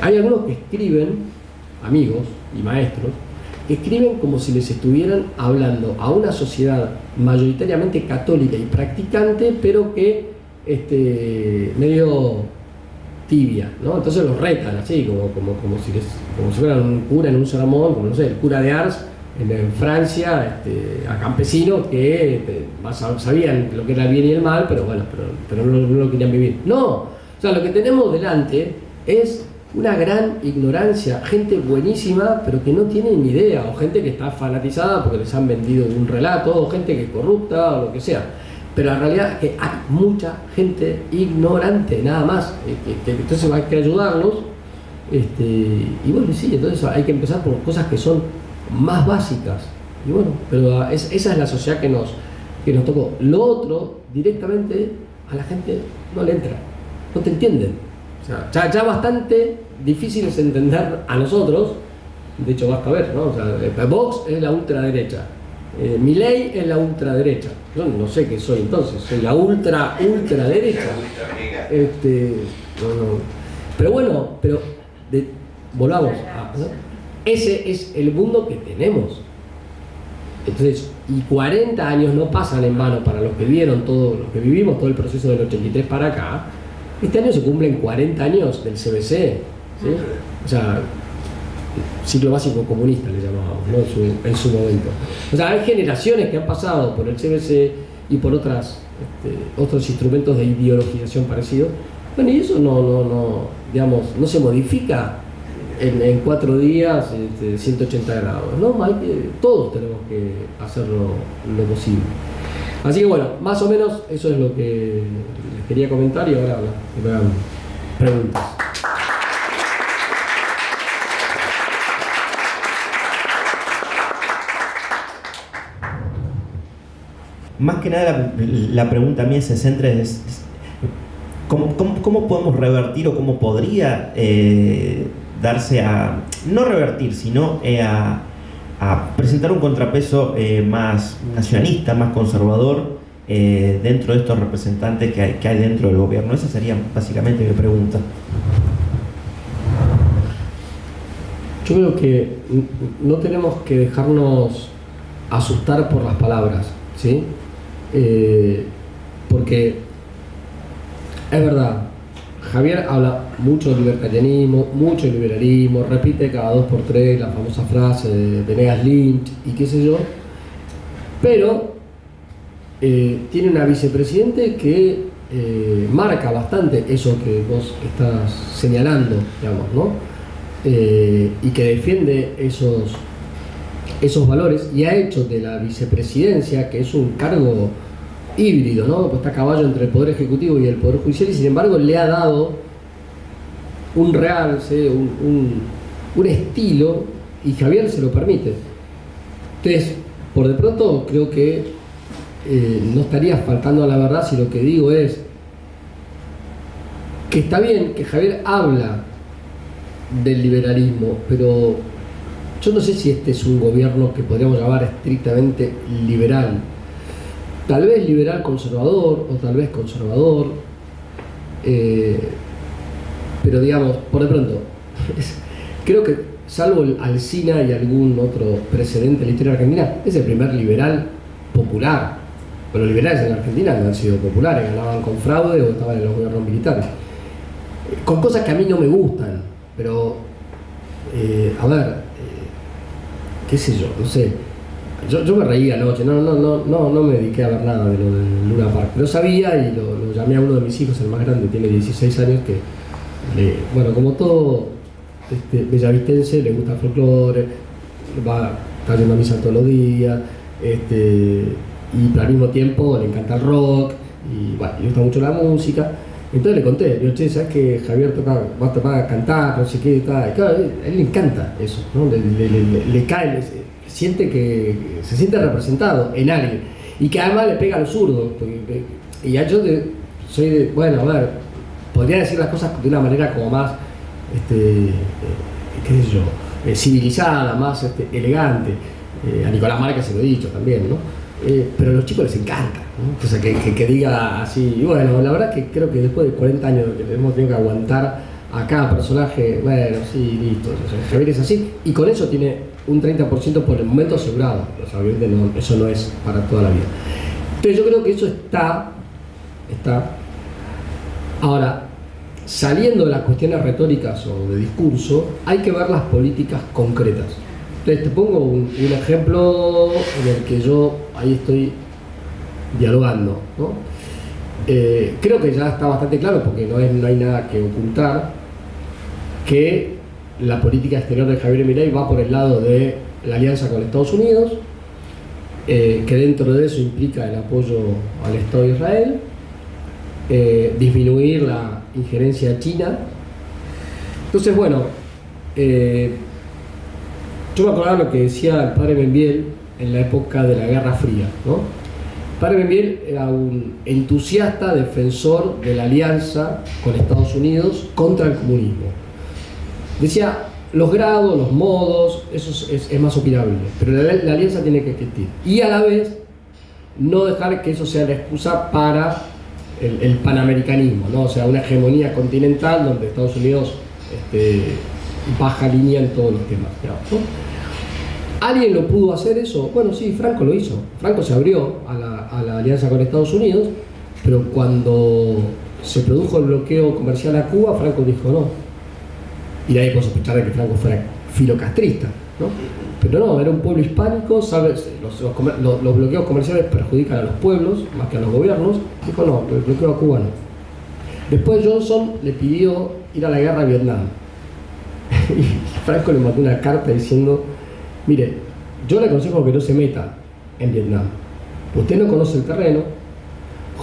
Hay algunos que escriben, amigos y maestros, que escriben como si les estuvieran hablando a una sociedad mayoritariamente católica y practicante, pero que medio tibia, ¿no? Entonces los retan así, como si fueran un cura en un sermón, como no sé, el cura de Ars en Francia, a campesinos que sabían lo que era el bien y el mal, pero bueno, pero no lo querían vivir. No, o sea, lo que tenemos delante es una gran ignorancia, gente buenísima, pero que no tiene ni idea, o gente que está fanatizada porque les han vendido un relato, o gente que es corrupta, o lo que sea. Pero la realidad es que hay mucha gente ignorante, nada más. Entonces hay que ayudarlos. Y bueno, sí, entonces hay que empezar por cosas que son más básicas. Y bueno, pero esa es la sociedad que nos tocó. Lo otro, directamente, a la gente no le entra, no te entienden. O sea, ya bastante difícil es entender a nosotros. De hecho, basta ver, ¿no? O sea, Vox es la ultraderecha. Milei es la ultraderecha. Yo no sé qué soy entonces, soy la ultraderecha. No. Pero bueno, volvamos ¿no? Ese es el mundo que tenemos. Entonces, y 40 años no pasan en vano para los que vieron todo, los que vivimos todo el proceso del 83 para acá. Este año se cumplen 40 años del CBC, ¿sí? O sea, ciclo básico comunista le llamábamos, ¿no? en su momento. O sea, hay generaciones que han pasado por el CBC y por otros instrumentos de ideologización parecidos. Bueno, y eso no se modifica en 4 días, 180 grados, ¿no? Todos tenemos que hacer lo posible. Así que bueno, más o menos eso es lo que les quería comentar y ahora me hagan preguntas. Más que nada la pregunta mía se centra ¿Cómo podemos revertir o cómo podría darse a, no revertir, sino a presentar un contrapeso más nacionalista, más conservador dentro de estos representantes que hay dentro del gobierno? Esa sería básicamente mi pregunta. Yo creo que no tenemos que dejarnos asustar por las palabras, ¿sí? Porque es verdad, Javier habla mucho de libertarianismo, mucho de liberalismo, repite cada 2x3 la famosa frase de Venegas Lynch y qué sé yo, pero tiene una vicepresidente que marca bastante eso que vos estás señalando, digamos, ¿no? Y que defiende esos valores y ha hecho de la vicepresidencia, que es un cargo híbrido, ¿no? Pues está a caballo entre el Poder Ejecutivo y el Poder Judicial, y sin embargo le ha dado un realce, un estilo, y Javier se lo permite. Entonces, por de pronto creo que no estaría faltando a la verdad si lo que digo es que está bien que Javier habla del liberalismo, pero yo no sé si este es un gobierno que podríamos llamar estrictamente liberal. Tal vez liberal conservador, o tal vez conservador, pero digamos, por de pronto, creo que salvo el Alsina y algún otro precedente en la historia argentina, es el primer liberal popular. Pero los liberales en Argentina no han sido populares, ganaban con fraude o estaban en los gobiernos militares. Con cosas que a mí no me gustan, pero, a ver, qué sé yo, no sé. Yo me reí anoche, no me dediqué a ver nada de lo del Luna Park, pero sabía y lo llamé a uno de mis hijos, el más grande, tiene 16 años, que, bueno, como todo bellavitense, le gusta el folclore, está yendo a misa todos los días, y al mismo tiempo le encanta el rock, y bueno, le gusta mucho la música. Entonces le conté, digo, che, ¿sabes que Javier va a cantar, no sé qué, tal? Claro, a él le encanta eso, ¿no? Le cae, se siente representado en alguien, y que además le pega a los zurdos, y ya yo soy de, bueno, a ver, podría decir las cosas de una manera como más, qué sé yo, civilizada, más elegante, a Nicolás Márquez se lo he dicho también, ¿no? Pero a los chicos les encanta, ¿no? Entonces que diga así, y bueno, la verdad que creo que después de 40 años que hemos tenido que aguantar a cada personaje, bueno, sí, listo, o sea, Javier es así, y con eso tiene un 30% por el momento asegurado, o sea, obviamente eso no es para toda la vida. Entonces yo creo que eso está. Ahora, saliendo de las cuestiones retóricas o de discurso, hay que ver las políticas concretas. Entonces te pongo un ejemplo en el que yo ahí estoy dialogando, ¿no? Creo que ya está bastante claro, porque no hay nada que ocultar, que la política exterior de Javier Milei va por el lado de la alianza con Estados Unidos, que dentro de eso implica el apoyo al Estado de Israel, disminuir la injerencia china. Entonces, bueno, yo me acordaba lo que decía el padre Benviel en la época de la Guerra Fría, ¿no? El padre Benviel era un entusiasta defensor de la alianza con Estados Unidos contra el comunismo. Decía, los grados, los modos, eso es más opinable, pero la alianza tiene que existir. Y a la vez, no dejar que eso sea la excusa para el panamericanismo, ¿no? O sea, una hegemonía continental donde Estados Unidos baja línea en todos los temas, ¿no? ¿Alguien lo pudo hacer eso? Bueno, sí, Franco lo hizo. Franco se abrió a la alianza con Estados Unidos, pero cuando se produjo el bloqueo comercial a Cuba, Franco dijo no. Y de ahí puedo sospechar de que Franco fuera filocastrista, ¿no? Pero no, era un pueblo hispánico, ¿sabes? Los bloqueos comerciales perjudican a los pueblos más que a los gobiernos. Dijo no, el bloqueo a Cuba no. Después Johnson le pidió ir a la guerra a Vietnam. Y Franco le mandó una carta diciendo, mire, yo le aconsejo que no se meta en Vietnam. Usted no conoce el terreno.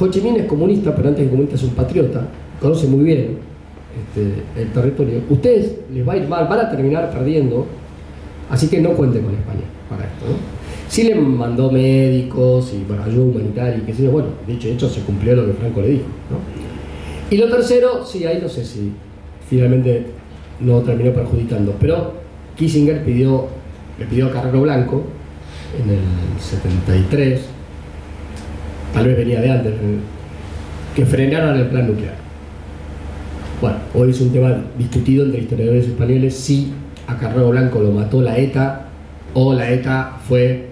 Ho Chi Minh es comunista, pero antes de comunista es un patriota. Conoce muy bien el territorio. Ustedes les va a ir mal, van a terminar perdiendo. Así que no cuenten con España para esto, ¿no? Sí le mandó médicos y bueno, ayuda humanitaria y qué sé yo. Bueno, dicho y hecho, se cumplió lo que Franco le dijo, ¿no? Y lo tercero, sí, ahí no sé si finalmente no terminó perjudicando, pero Kissinger le pidió a Carrero Blanco en el 73, tal vez venía de antes, que frenaran el plan nuclear. Bueno, hoy es un tema discutido entre historiadores españoles si a Carrero Blanco lo mató la ETA o la ETA fue,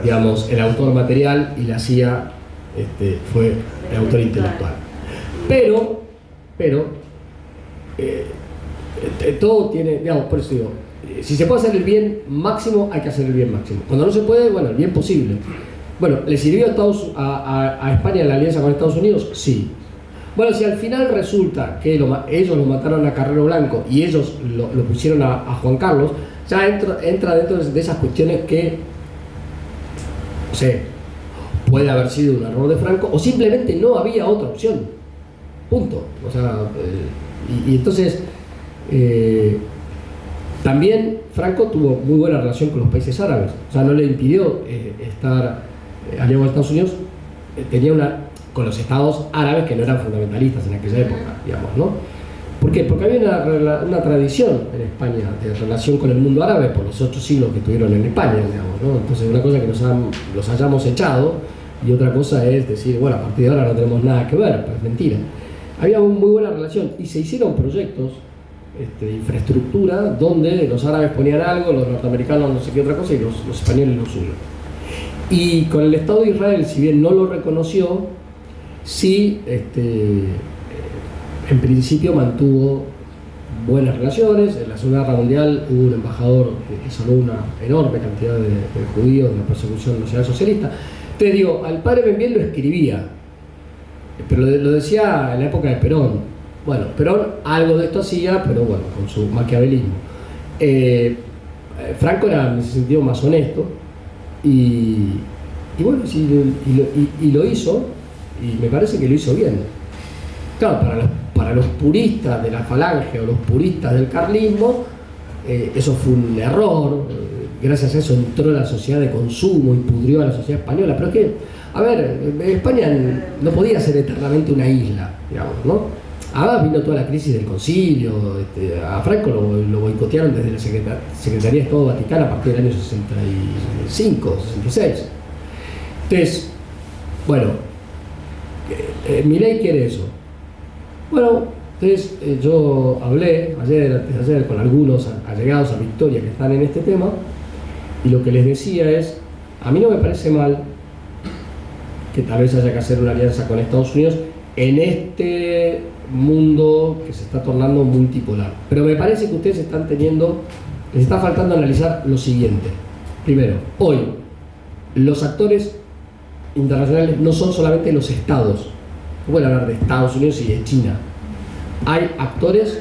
digamos, el autor material y la CIA fue el autor intelectual. Pero todo tiene, digamos, por eso digo, si se puede hacer el bien máximo, hay que hacer el bien máximo. Cuando no se puede, bueno, el bien posible. Bueno, ¿le sirvió a España la alianza con Estados Unidos? Sí. Bueno, si al final resulta que ellos lo mataron a Carrero Blanco y ellos lo pusieron a Juan Carlos, ya entra dentro de esas cuestiones que, no sé, puede haber sido un error de Franco o simplemente no había otra opción. Punto. O sea, y entonces también Franco tuvo muy buena relación con los países árabes. O sea, no le impidió estar aliado con Estados Unidos. Tenía con los estados árabes que no eran fundamentalistas en aquella época, digamos, ¿no? ¿Por qué? Porque había una tradición en España de relación con el mundo árabe por los 8 siglos que estuvieron en España, digamos, ¿no? Entonces una cosa es que los hayamos echado y otra cosa es decir, bueno, a partir de ahora no tenemos nada que ver, pues mentira. Había una muy buena relación y se hicieron proyectos de infraestructura donde los árabes ponían algo, los norteamericanos no sé qué otra cosa y los españoles lo suyo. Y con el Estado de Israel, si bien no lo reconoció, sí, en principio mantuvo buenas relaciones. En la Segunda Guerra Mundial hubo un embajador que salvó una enorme cantidad de judíos de la persecución nacional socialista. Te digo, al padre Ben Bien lo escribía, pero lo decía en la época de Perón. Bueno, Perón algo de esto hacía, pero bueno, con su maquiavelismo. Franco era en ese sentido más honesto y bueno, sí, y lo hizo. Y me parece que lo hizo bien. Claro, para los puristas de la falange o los puristas del carlismo, eso fue un error. Gracias a eso entró la sociedad de consumo y pudrió a la sociedad española. Pero es que, a ver, España no podía ser eternamente una isla, digamos, ¿no? Además vino toda la crisis del concilio. A Franco lo boicotearon desde la Secretaría de Estado Vaticana a partir del año 65, 66. Entonces, bueno, Milei quiere eso. Bueno, entonces yo hablé antes de ayer con algunos allegados a Victoria que están en este tema y lo que les decía es, a mí no me parece mal que tal vez haya que hacer una alianza con Estados Unidos en este mundo que se está tornando multipolar, pero me parece que ustedes les está faltando analizar lo siguiente. Primero, hoy los actores internacionales no son solamente los estados. No pueden hablar de Estados Unidos y de China. Hay actores,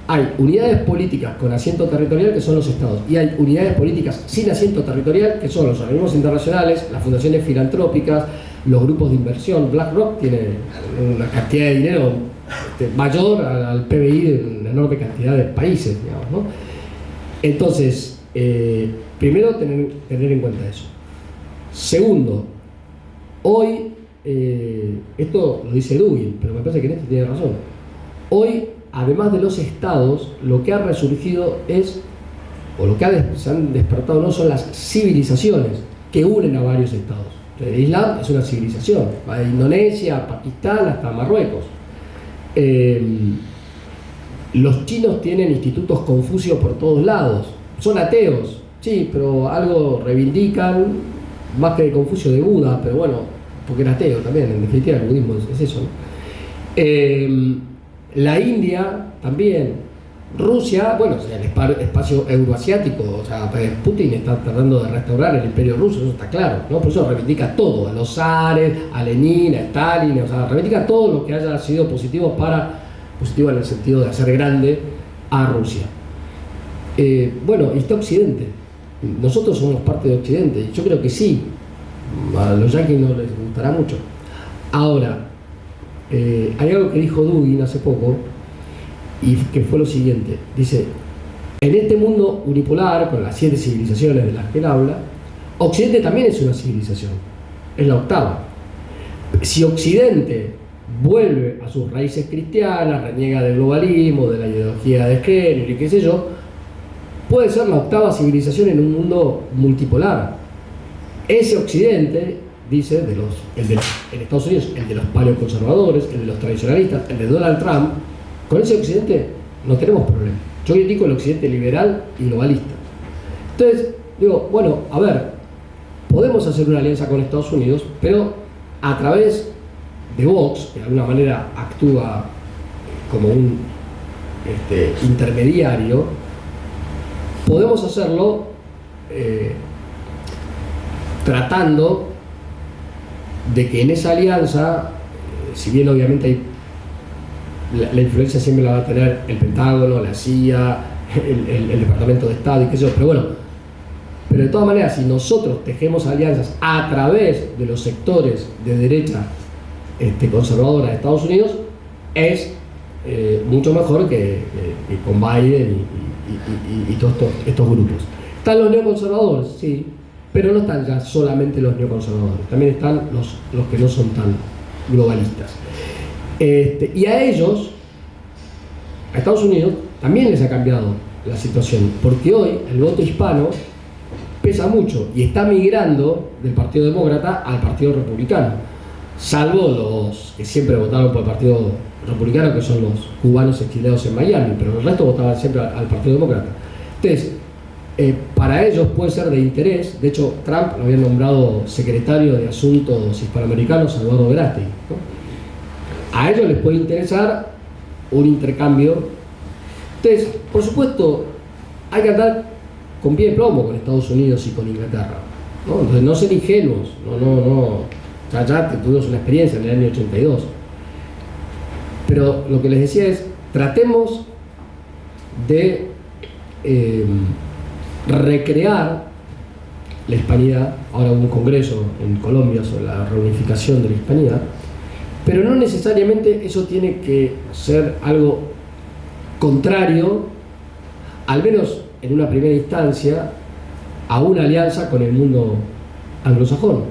hay unidades políticas con asiento territorial que son los estados y hay unidades políticas sin asiento territorial que son los organismos internacionales, las fundaciones filantrópicas, los grupos de inversión. BlackRock tiene una cantidad de dinero mayor al PBI de una enorme cantidad de países, digamos, ¿no? Entonces, primero tener en cuenta eso. Segundo, hoy, esto lo dice Dugin, pero me parece que en esto tiene razón. Hoy, además de los estados, lo que ha resurgido es, o lo que se han despertado no son las civilizaciones que unen a varios estados. El Islam es una civilización, va de Indonesia a Pakistán hasta Marruecos. Los chinos tienen institutos Confucio por todos lados, son ateos, sí, pero algo reivindican, más que de Confucio, de Buda, pero bueno, porque era ateo también, en definitiva el budismo es eso, ¿no? La India también, Rusia, bueno, o sea, el espacio euroasiático, o sea, Putin está tratando de restaurar el imperio ruso, eso está claro, ¿no? Por eso reivindica todo, a los zares, a Lenin, a Stalin, o sea, reivindica todo lo que haya sido positivo en el sentido de hacer grande a Rusia. Bueno, y está Occidente, nosotros somos parte de Occidente, y yo creo que sí, a los yanquis no les gustará mucho. Ahora, hay algo que dijo Dugin hace poco y que fue lo siguiente, dice: en este mundo unipolar con las 7 civilizaciones de las que él habla, Occidente también es una civilización, es la octava. Si Occidente vuelve a sus raíces cristianas, reniega del globalismo, de la ideología de género y qué sé yo, puede ser la octava civilización en un mundo multipolar. Ese occidente, dice, en Estados Unidos, el de los paleoconservadores, el de los tradicionalistas, el de Donald Trump, con ese occidente no tenemos problema. Yo critico el occidente liberal y globalista. Entonces, digo, bueno, a ver, podemos hacer una alianza con Estados Unidos, pero a través de Vox, que de alguna manera actúa como un intermediario, podemos hacerlo tratando de que en esa alianza, si bien obviamente hay, la influencia siempre la va a tener el Pentágono, la CIA, el Departamento de Estado y qué sé yo, pero bueno, pero de todas maneras, si nosotros tejemos alianzas a través de los sectores de derecha conservadora de Estados Unidos, es mucho mejor que con Biden y todos estos grupos. Están los neoconservadores, sí, pero no están ya solamente los neoconservadores, también están los que no son tan globalistas. Y a ellos, a Estados Unidos, también les ha cambiado la situación, porque hoy el voto hispano pesa mucho y está migrando del Partido Demócrata al Partido Republicano, salvo los que siempre votaron por el Partido Republicano, que son los cubanos exiliados en Miami, pero el resto votaban siempre al Partido Demócrata. Entonces, para ellos puede ser de interés. De hecho, Trump lo había nombrado secretario de Asuntos Hispanoamericanos a Eduardo Verástegui, ¿no? A ellos les puede interesar un intercambio. Entonces, por supuesto, hay que andar con pie de plomo con Estados Unidos y con Inglaterra, ¿no? Entonces, no ser ingenuos, ya tuvimos una experiencia en el año 82. Pero lo que les decía es, tratemos de recrear la hispanidad. Ahora hubo un congreso en Colombia sobre la reunificación de la hispanidad, pero no necesariamente eso tiene que ser algo contrario, al menos en una primera instancia, a una alianza con el mundo anglosajón,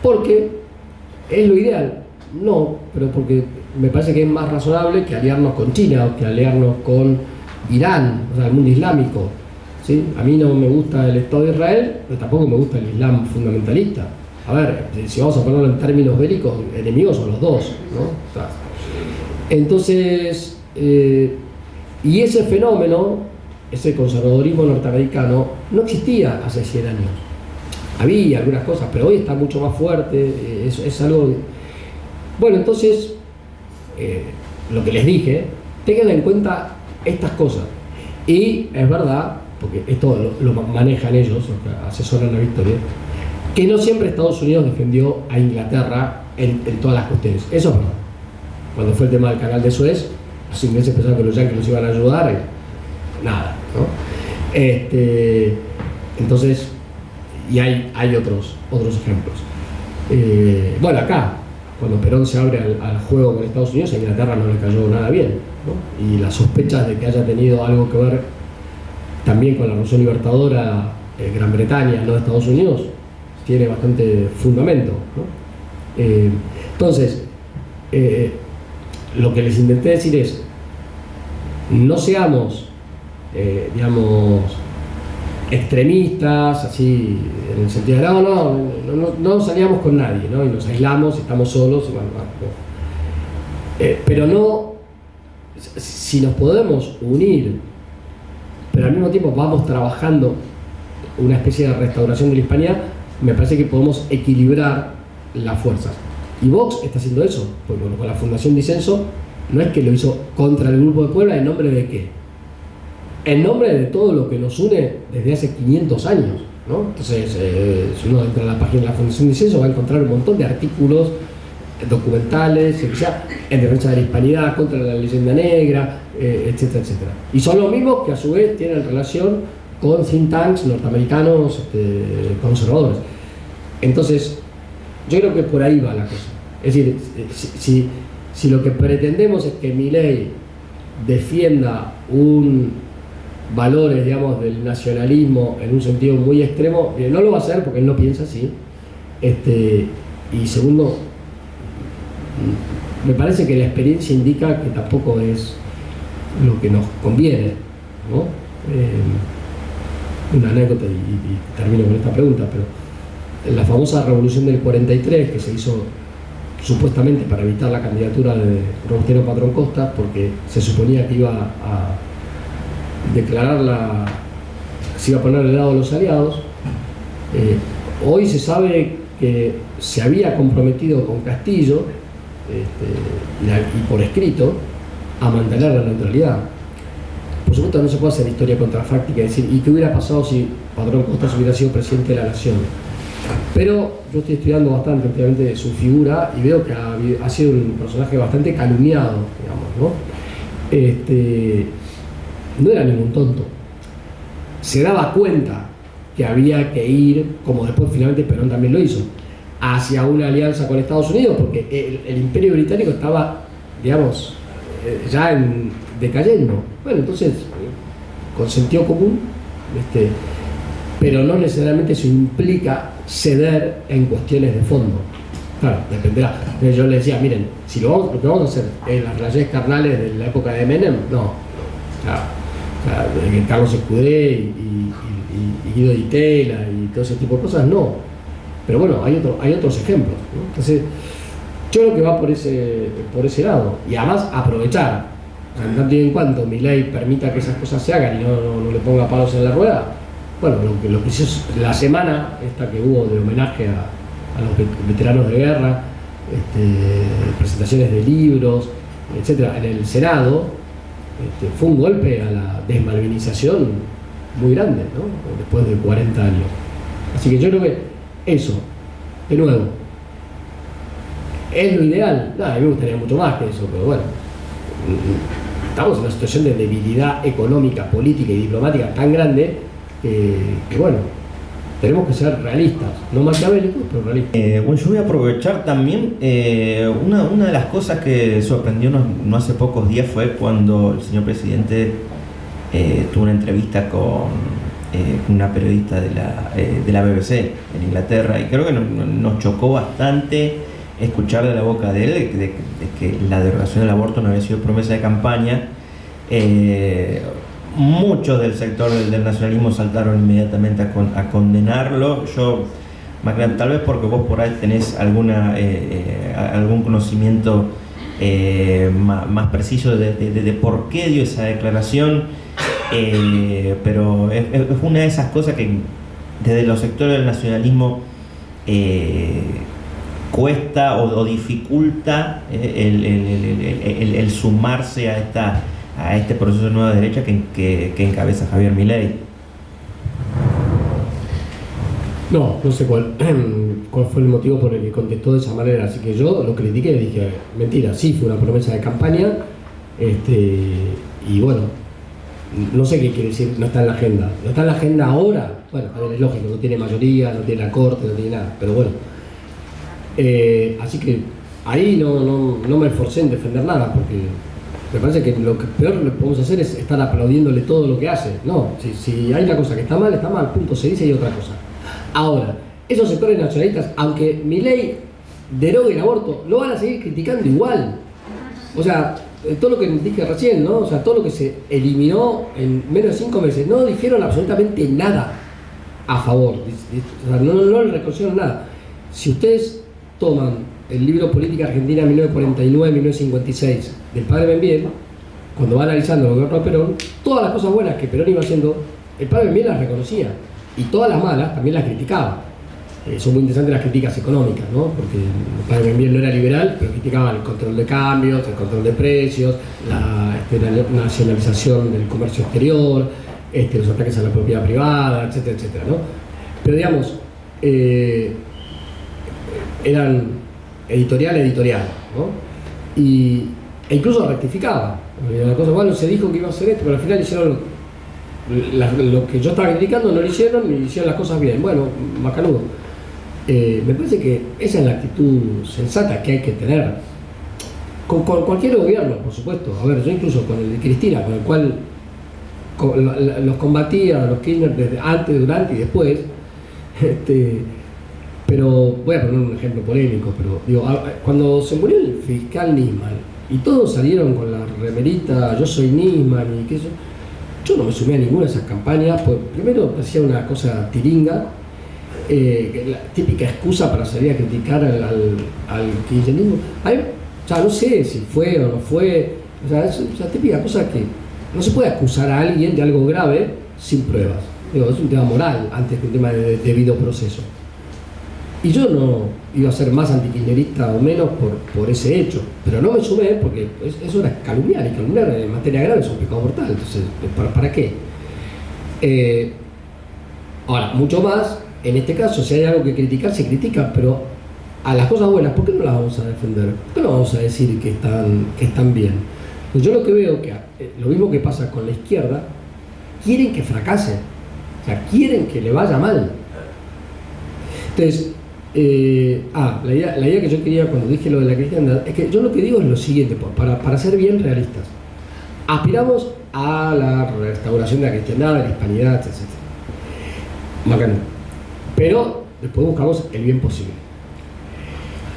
porque es lo ideal. No, pero porque me parece que es más razonable que aliarnos con China o que aliarnos con Irán, o sea, el mundo islámico, ¿sí? A mí no me gusta el Estado de Israel, pero tampoco me gusta el Islam fundamentalista. A ver, si vamos a ponerlo en términos bélicos, enemigos son los dos, ¿no? O sea, entonces, y ese fenómeno, ese conservadurismo norteamericano, no existía hace 100 años. Había algunas cosas, pero hoy está mucho más fuerte, es algo... Bueno, entonces, lo que les dije, tengan en cuenta estas cosas. Y es verdad, porque esto lo manejan ellos, los que asesoran la Victoria, que no siempre Estados Unidos defendió a Inglaterra en todas las cuestiones. Eso es verdad. Cuando fue el tema del canal de Suez, los ingleses pensaban que los yanquis los iban a ayudar, y nada, ¿no? Entonces, y hay otros ejemplos. Bueno, acá, cuando Perón se abre al juego con Estados Unidos, a Inglaterra no le cayó nada bien, ¿no? Y las sospechas de que haya tenido algo que ver también con la Revolución Libertadora Gran Bretaña, no Estados Unidos, tiene bastante fundamento, ¿no? Entonces, lo que les intenté decir es, no seamos, digamos, extremistas, así, en el sentido de no nos aliamos con nadie, ¿no? Y nos aislamos, estamos solos, y bueno, pero no, si nos podemos unir, pero al mismo tiempo vamos trabajando una especie de restauración de la hispanidad, me parece que podemos equilibrar las fuerzas. Y Vox está haciendo eso, porque con la Fundación Disenso no es que lo hizo contra el Grupo de Puebla, ¿en nombre de qué? En nombre de todo lo que nos une desde hace 500 años, ¿no? Entonces, si uno entra a la página de la Fundación Disenso, va a encontrar un montón de artículos documentales, en defensa de la hispanidad, contra la leyenda negra, etcétera, etcétera. Y son los mismos que a su vez tienen relación con think tanks norteamericanos conservadores. Entonces, yo creo que por ahí va la cosa. Es decir, si lo que pretendemos es que Milei defienda valores, digamos, del nacionalismo en un sentido muy extremo, no lo va a hacer porque él no piensa así. Y segundo, me parece que la experiencia indica que tampoco es lo que nos conviene, ¿no? Una anécdota y termino con esta pregunta, pero la famosa revolución del 43 que se hizo supuestamente para evitar la candidatura de Robustiano Patrón Costa, porque se suponía que iba a declarar se iba a poner del lado de los aliados. Hoy se sabe que se había comprometido con Castillo y por escrito a mantener la neutralidad. Por supuesto no se puede hacer historia contrafáctica y decir ¿y qué hubiera pasado si Patrón Costa hubiera sido presidente de la nación? Pero yo estoy estudiando bastante últimamente su figura y veo que ha sido un personaje bastante calumniado, digamos, ¿no? No era ningún tonto. Se daba cuenta que había que ir, como después finalmente Perón también lo hizo, hacia una alianza con Estados Unidos, porque el Imperio Británico estaba, digamos, ya decayendo. Bueno, entonces, con sentido común, pero no necesariamente eso implica ceder en cuestiones de fondo. Claro, dependerá. Yo le decía, miren, si lo que vamos a hacer es las relaciones carnales de la época de Menem, no. Carlos Escudé y Guido Di Tella y todo ese tipo de cosas, no. Pero bueno, hay otros ejemplos, ¿no? Entonces, yo creo que va por ese lado. Y además aprovechar. O sea, en tanto y en cuanto Milei permita que esas cosas se hagan y no le ponga palos en la rueda, bueno, lo que hizo la semana esta que hubo de homenaje a los veteranos de guerra, presentaciones de libros, etcétera, en el Senado, fue un golpe a la desmalvinización muy grande, ¿no? Después de 40 años. Así que yo creo que eso, de nuevo, es lo ideal. A mí me gustaría mucho más que eso, pero bueno, estamos en una situación de debilidad económica, política y diplomática tan grande que bueno, tenemos que ser realistas, no maquiavélicos, pero realistas. Bueno, yo voy a aprovechar también, una de las cosas que sorprendió no hace pocos días fue cuando el señor presidente tuvo una entrevista con una periodista de la BBC en Inglaterra, y creo que nos chocó bastante escuchar de la boca de él de que la derogación del aborto no había sido promesa de campaña. Muchos del sector del nacionalismo saltaron inmediatamente a condenarlo. Yo, tal vez porque vos por ahí tenés algún conocimiento más preciso de por qué dio esa declaración, pero es una de esas cosas que desde los sectores del nacionalismo cuesta o dificulta el sumarse a este proceso de nueva derecha que encabeza Javier Milei. No sé cuál fue el motivo por el que contestó de esa manera, así que yo lo critiqué y dije, mentira, sí fue una promesa de campaña, y bueno, no sé qué quiere decir, no está en la agenda. No está en la agenda ahora, bueno, a ver, es lógico, no tiene mayoría, no tiene la corte, no tiene nada, pero bueno. Así que ahí no me esforcé en defender nada, porque me parece que lo que peor que podemos hacer es estar aplaudiéndole todo lo que hace. No, si hay una cosa que está mal, punto, se dice, y otra cosa. Ahora, esos sectores nacionalistas, aunque Milei derogue el aborto, lo van a seguir criticando igual. O sea, todo lo que dije recién, ¿no? O sea, todo lo que se eliminó en menos de 5 meses, no dijeron absolutamente nada a favor. O sea, no le reconocieron nada. Si ustedes toman el libro Política Argentina 1949-1956 del padre Benviel, cuando va analizando el gobierno de Perón, todas las cosas buenas que Perón iba haciendo, el padre Benviel las reconocía, y todas las malas también las criticaba. Son muy interesantes las críticas económicas, ¿no? Porque el padre Benviel no era liberal, pero criticaba el control de cambios, el control de precios, la nacionalización del comercio exterior, los ataques a la propiedad privada, etcétera, etcétera, ¿no? Pero digamos, eran editorial, ¿no? E incluso rectificaba. La cosa, bueno, se dijo que iba a hacer esto, pero al final hicieron lo que yo estaba criticando, no lo hicieron y hicieron las cosas bien. Bueno, macanudo. Me parece que esa es la actitud sensata que hay que tener con cualquier gobierno, por supuesto. A ver, yo incluso con el de Cristina, con el cual los combatía, los Kirchner, desde antes, durante y después, Pero voy a poner un ejemplo polémico, pero digo, cuando se murió el fiscal Nisman y todos salieron con la remerita, yo soy Nisman y qué sé yo no me sumé a ninguna de esas campañas, pues primero parecía una cosa tiringa, la típica excusa para salir a criticar al kirchnerismo. No sé si fue o no fue, o sea, es la típica cosa que no se puede acusar a alguien de algo grave sin pruebas. Digo, es un tema moral antes que un tema de debido proceso. Y yo no iba a ser más antikirchnerista o menos por ese hecho, pero no me sumé porque eso era calumniar, y calumniar en materia grave es un pecado mortal, entonces, ¿para qué? Ahora, mucho más, en este caso, si hay algo que criticar, se critica, pero a las cosas buenas, ¿por qué no las vamos a defender? ¿Por qué no vamos a decir que están bien? Pues yo lo que veo que lo mismo que pasa con la izquierda, quieren que fracase, o sea, quieren que le vaya mal. Entonces, la idea que yo quería cuando dije lo de la cristiandad es que yo lo que digo es lo siguiente, para ser bien realistas. Aspiramos a la restauración de la cristiandad, de la hispanidad, etc. Bacán. Pero después buscamos el bien posible.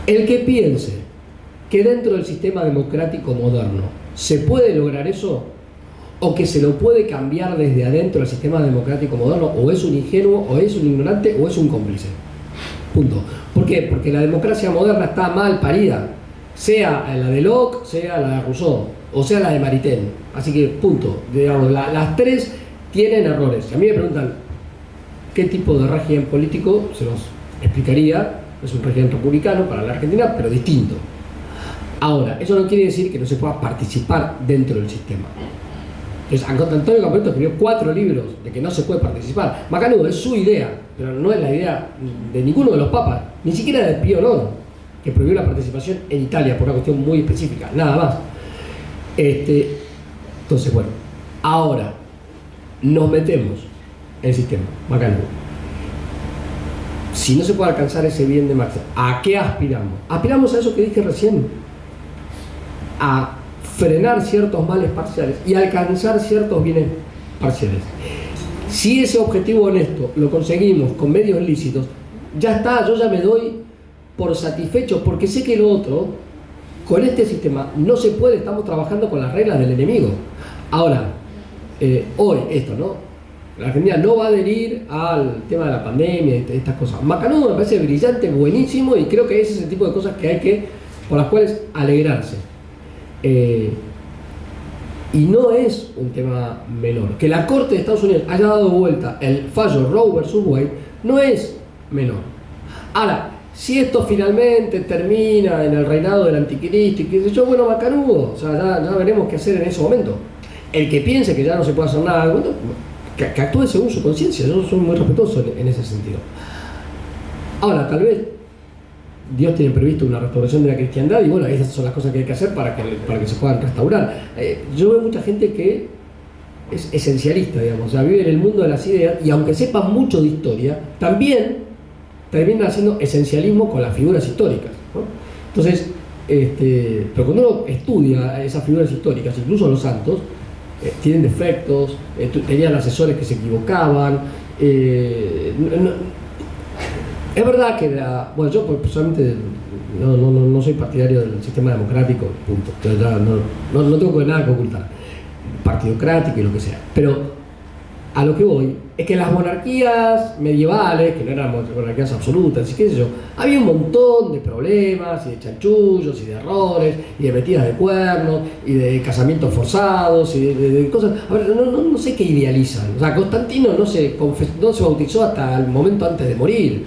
El que piense que dentro del sistema democrático moderno se puede lograr eso, o que se lo puede cambiar desde adentro del sistema democrático moderno, o es un ingenuo, o es un ignorante, o es un cómplice. Punto. ¿Por qué? Porque la democracia moderna está mal parida, sea la de Locke, sea la de Rousseau, o sea la de Maritain. Así que, punto. Digamos, las tres tienen errores. Si a mí me preguntan qué tipo de régimen político, se los explicaría. Es un régimen republicano para la Argentina, pero distinto. Ahora, eso no quiere decir que no se pueda participar dentro del sistema. Entonces, Antonio Campetto escribió 4 libros de que no se puede participar. Macanudo es su idea, pero no es la idea de ninguno de los papas, ni siquiera de Pío IX, que prohibió la participación en Italia por una cuestión muy específica, nada más. Entonces, bueno, ahora nos metemos en el sistema. Macanudo. Si no se puede alcanzar ese bien de máxima, ¿a qué aspiramos? Aspiramos a eso que dije recién, a frenar ciertos males parciales y alcanzar ciertos bienes parciales. Si ese objetivo honesto lo conseguimos con medios lícitos, ya está, yo ya me doy por satisfecho, porque sé que lo otro, con este sistema, no se puede, estamos trabajando con las reglas del enemigo. Ahora, hoy esto, ¿no? La Argentina no va a adherir al tema de la pandemia y estas cosas. Macanudo me parece brillante, buenísimo, y creo que ese es el tipo de cosas que por las cuales alegrarse. Y no es un tema menor. Que la Corte de Estados Unidos haya dado vuelta el fallo Roe versus Wade no es menor. Ahora, si esto finalmente termina en el reinado del anticristo y qué sé yo, bueno, macanudo, o sea, ya veremos qué hacer en ese momento. El que piense que ya no se puede hacer nada, bueno, que actúe según su conciencia. Yo soy muy respetuoso en ese sentido. Ahora, tal vez Dios tiene previsto una restauración de la cristiandad y bueno, esas son las cosas que hay que hacer para que se puedan restaurar. Yo veo mucha gente que es esencialista, digamos, o sea, vive en el mundo de las ideas y aunque sepan mucho de historia, también terminan haciendo esencialismo con las figuras históricas, ¿no? Entonces, pero cuando uno estudia esas figuras históricas, incluso los santos, tienen defectos, tenían asesores que se equivocaban, es verdad que bueno, yo personalmente no soy partidario del sistema democrático, punto. Ya no tengo nada que ocultar, partidocrático y lo que sea, pero a lo que voy es que las monarquías medievales, que no eran monarquías absolutas y qué sé yo, había un montón de problemas y de chanchullos y de errores y de metidas de cuernos y de casamientos forzados y de cosas. A ver, no sé qué idealizan. O sea, Constantino no se bautizó hasta el momento antes de morir.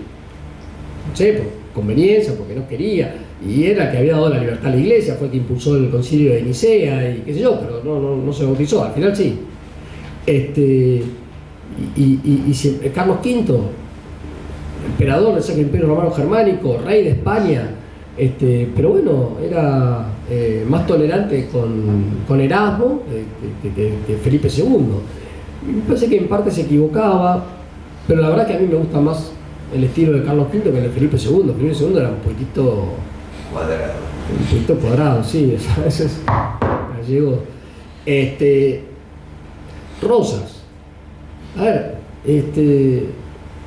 No sé, por conveniencia, porque no quería, y era que había dado la libertad a la iglesia, fue el que impulsó el concilio de Nicea y qué sé yo, pero no se bautizó, al final sí. Carlos V, emperador del Sacro Imperio Romano Germánico, rey de España, pero bueno, era más tolerante con Erasmo que Felipe II. Me parece que en parte se equivocaba, pero la verdad que a mí me gusta más el estilo de Carlos V que el de Felipe II. Felipe II era un poquitito cuadrado, sí, ese es gallego. Rosas, a ver,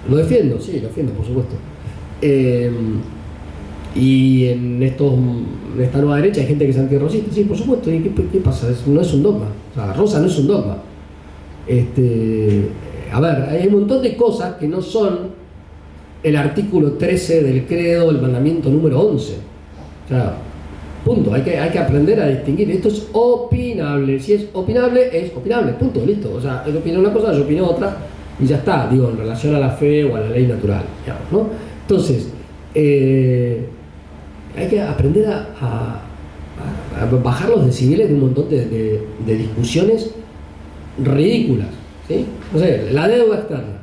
lo defiendo, sí, lo defiendo, por supuesto. Y en esta nueva derecha hay gente que es antirrosista, sí, por supuesto. ¿Y qué pasa? No es un dogma. O sea, Rosa no es un dogma. A ver, hay un montón de cosas que no son el artículo 13 del credo, el mandamiento número 11. O sea, punto. Hay que aprender a distinguir. Esto es opinable. Si es opinable, punto, listo. O sea, él opina una cosa, yo opino otra, y ya está, digo, en relación a la fe o a la ley natural, digamos, ¿no? Entonces, hay que aprender a bajar los decibeles de un montón de discusiones ridículas, ¿sí? No sé, la deuda externa.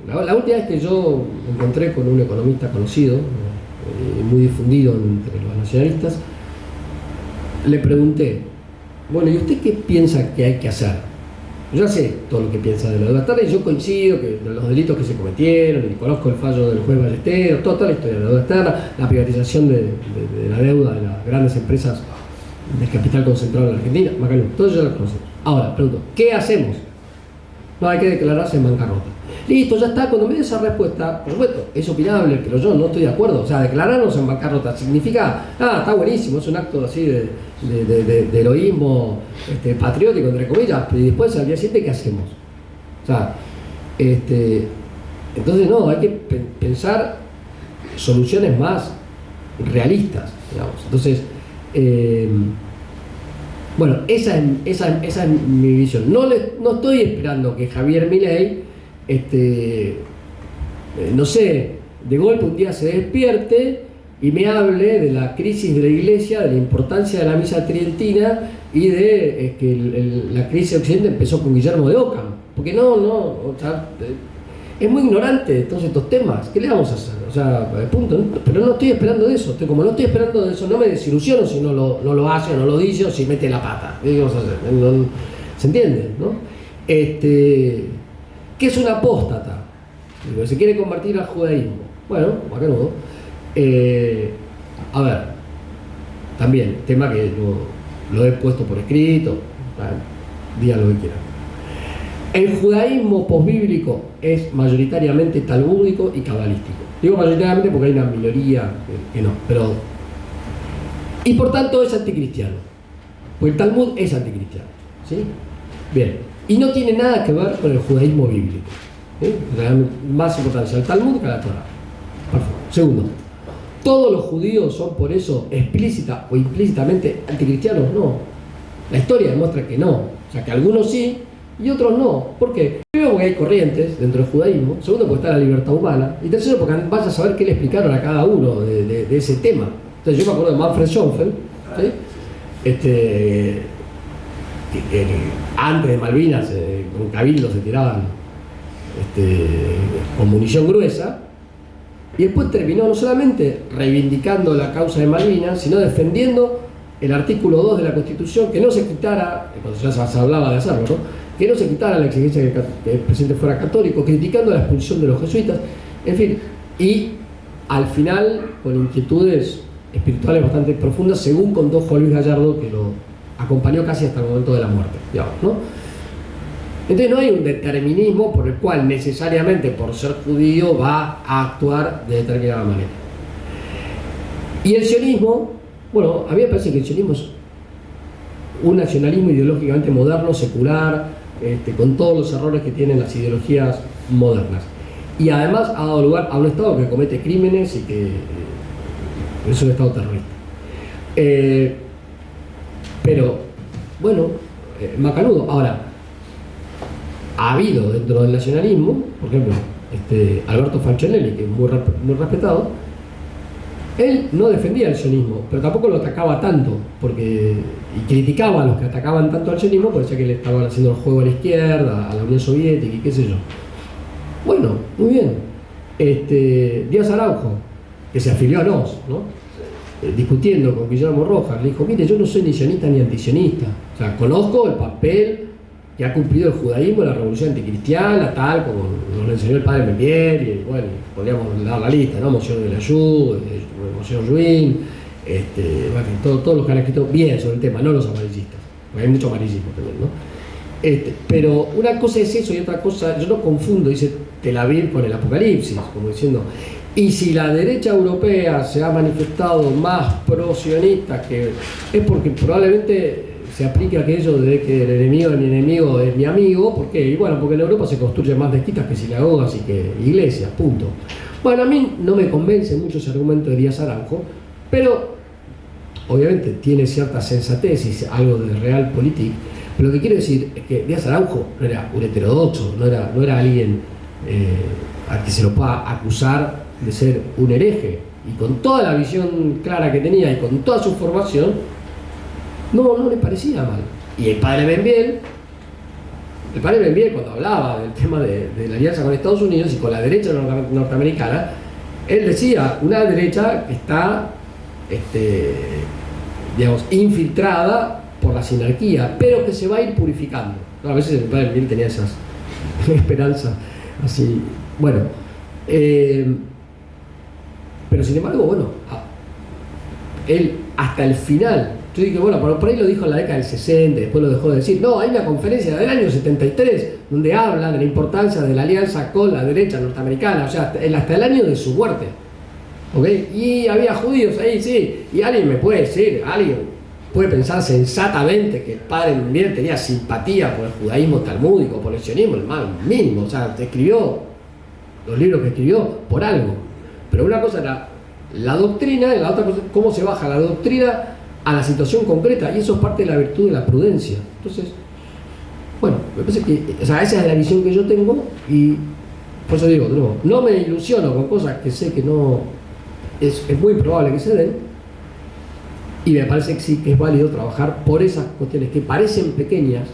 La última vez que yo me encontré con un economista conocido, muy difundido entre los nacionalistas, le pregunté, bueno, ¿y usted qué piensa que hay que hacer? Yo ya sé todo lo que piensa de la deuda externa y yo coincido que los delitos que se cometieron, y conozco el fallo del juez Ballesteros, toda la historia de la deuda externa, la privatización de la deuda de las grandes empresas del capital concentrado en la Argentina, todo eso ya lo conocemos. Ahora, pregunto, ¿qué hacemos? No, hay que declararse en bancarrota. Listo, ya está. Cuando me dé esa respuesta, por supuesto, es opinable, pero yo no estoy de acuerdo. O sea, declararnos en bancarrota significa, está buenísimo, es un acto así de heroísmo patriótico, entre comillas, y después al día siguiente, ¿qué hacemos? O sea, entonces no, hay que pensar soluciones más realistas, digamos. Entonces, bueno, esa es mi visión. No estoy esperando que Javier Milei, no sé, de golpe un día se despierte y me hable de la crisis de la Iglesia, de la importancia de la misa tridentina y de que la crisis de Occidente empezó con Guillermo de Ockham. Porque o sea, es muy ignorante de todos estos temas. ¿Qué le vamos a hacer? O sea, punto. Pero no estoy esperando de eso. Como no estoy esperando de eso, no me desilusiono si no lo hace o no lo dice o si mete la pata. ¿Qué vamos a hacer? ¿Se entiende? ¿No? ¿Qué es un apóstata? Se quiere convertir al judaísmo. Bueno, bacanudo. A ver, también, tema que lo he puesto por escrito, digan lo que quieran. El judaísmo posbíblico es mayoritariamente talmúdico y cabalístico. Digo mayoritariamente porque hay una minoría que no, pero... Y por tanto es anticristiano. Porque el Talmud es anticristiano. ¿Sí? Bien. Y no tiene nada que ver con el judaísmo bíblico. ¿Sí? Más importancia al Talmud que a la Torah. Perfecto. Segundo, ¿todos los judíos son por eso explícita o implícitamente anticristianos? No. La historia demuestra que no. O sea, que algunos sí y otros no. ¿Por qué? Primero porque hay corrientes dentro del judaísmo. Segundo porque está la libertad humana. Y tercero porque vaya a saber qué le explicaron a cada uno de ese tema. Entonces yo me acuerdo de Manfred Schoenfeld, ¿sí? Que antes de Malvinas con Cabildo se tiraban con munición gruesa, y después terminó no solamente reivindicando la causa de Malvinas, sino defendiendo el artículo 2 de la Constitución, que no se quitara, cuando ya se hablaba de hacerlo, ¿no? Que no se quitara la exigencia de que el presidente fuera católico, criticando la expulsión de los jesuitas, en fin, y al final con inquietudes espirituales bastante profundas, según contó Juan Luis Gallardo, que lo acompañó casi hasta el momento de la muerte, digamos, ¿no? Entonces no hay un determinismo por el cual necesariamente por ser judío va a actuar de determinada manera. Y el sionismo, bueno, a mí me parece que el sionismo es un nacionalismo ideológicamente moderno, secular, con todos los errores que tienen las ideologías modernas. Y además ha dado lugar a un Estado que comete crímenes y que es un Estado terrorista. Pero, bueno, macanudo. Ahora, ha habido dentro del nacionalismo, por ejemplo, Alberto Falcinelli, que es muy respetado, él no defendía el sionismo, pero tampoco lo atacaba tanto, y criticaba a los que atacaban tanto al sionismo, porque decía que le estaban haciendo el juego a la izquierda, a la Unión Soviética y qué sé yo. Bueno, muy bien. Díaz Araujo, que se afilió a NOS, ¿no? Discutiendo con Guillermo Rojas, le dijo, mire, yo no soy ni sionista ni antisionista, o sea, conozco el papel que ha cumplido el judaísmo en la revolución anticristiana, tal como nos lo enseñó el padre Membier, y bueno, podríamos dar la lista, ¿no? Monsieur de la Joux, Monsieur Juin, bueno, todos los que han escrito bien sobre el tema, no los amarillistas, porque hay mucho amarillismo también, ¿no? Pero una cosa es eso y otra cosa, yo no confundo, dice Tel Aviv con el Apocalipsis, como diciendo, Y si la derecha europea se ha manifestado más pro-sionista, que es porque probablemente se aplique aquello de que el enemigo de mi enemigo es mi amigo. ¿Por qué? Y bueno, porque en Europa se construyen más mezquitas que sinagogas y que iglesias, punto. Bueno, a mí no me convence mucho ese argumento de Díaz Aranjo, pero obviamente tiene cierta sensatez y algo de realpolitik. Pero lo que quiero decir es que Díaz Aranjo no era un heterodoxo, no era alguien a que se lo pueda acusar de ser un hereje. Y con toda la visión clara que tenía y con toda su formación, no le parecía mal. Y el padre Benviel cuando hablaba del tema de la alianza con Estados Unidos y con la derecha norteamericana, él decía, una derecha que está digamos, infiltrada por la sinarquía, pero que se va a ir purificando. A veces el padre Benviel tenía esas esperanzas así. Bueno, pero sin embargo, bueno, él hasta el final, yo dije, bueno, por ahí lo dijo en la década del 60, después lo dejó de decir. No, hay una conferencia del año 73 donde habla de la importancia de la alianza con la derecha norteamericana, o sea, hasta el año de su muerte. ¿Ok? Y había judíos ahí, sí, y alguien me puede decir, alguien puede pensar sensatamente que el padre Benviel tenía simpatía por el judaísmo talmúdico, por el sionismo, el más mínimo, o sea, escribió los libros que escribió por algo. Pero una cosa era la doctrina y la otra cosa cómo se baja la doctrina a la situación concreta, y eso es parte de la virtud de la prudencia. Entonces, bueno, me parece que, o sea, esa es la visión que yo tengo, y por eso digo, no me ilusiono con cosas que sé que no es muy probable que se den, y me parece que sí que es válido trabajar por esas cuestiones que parecen pequeñas,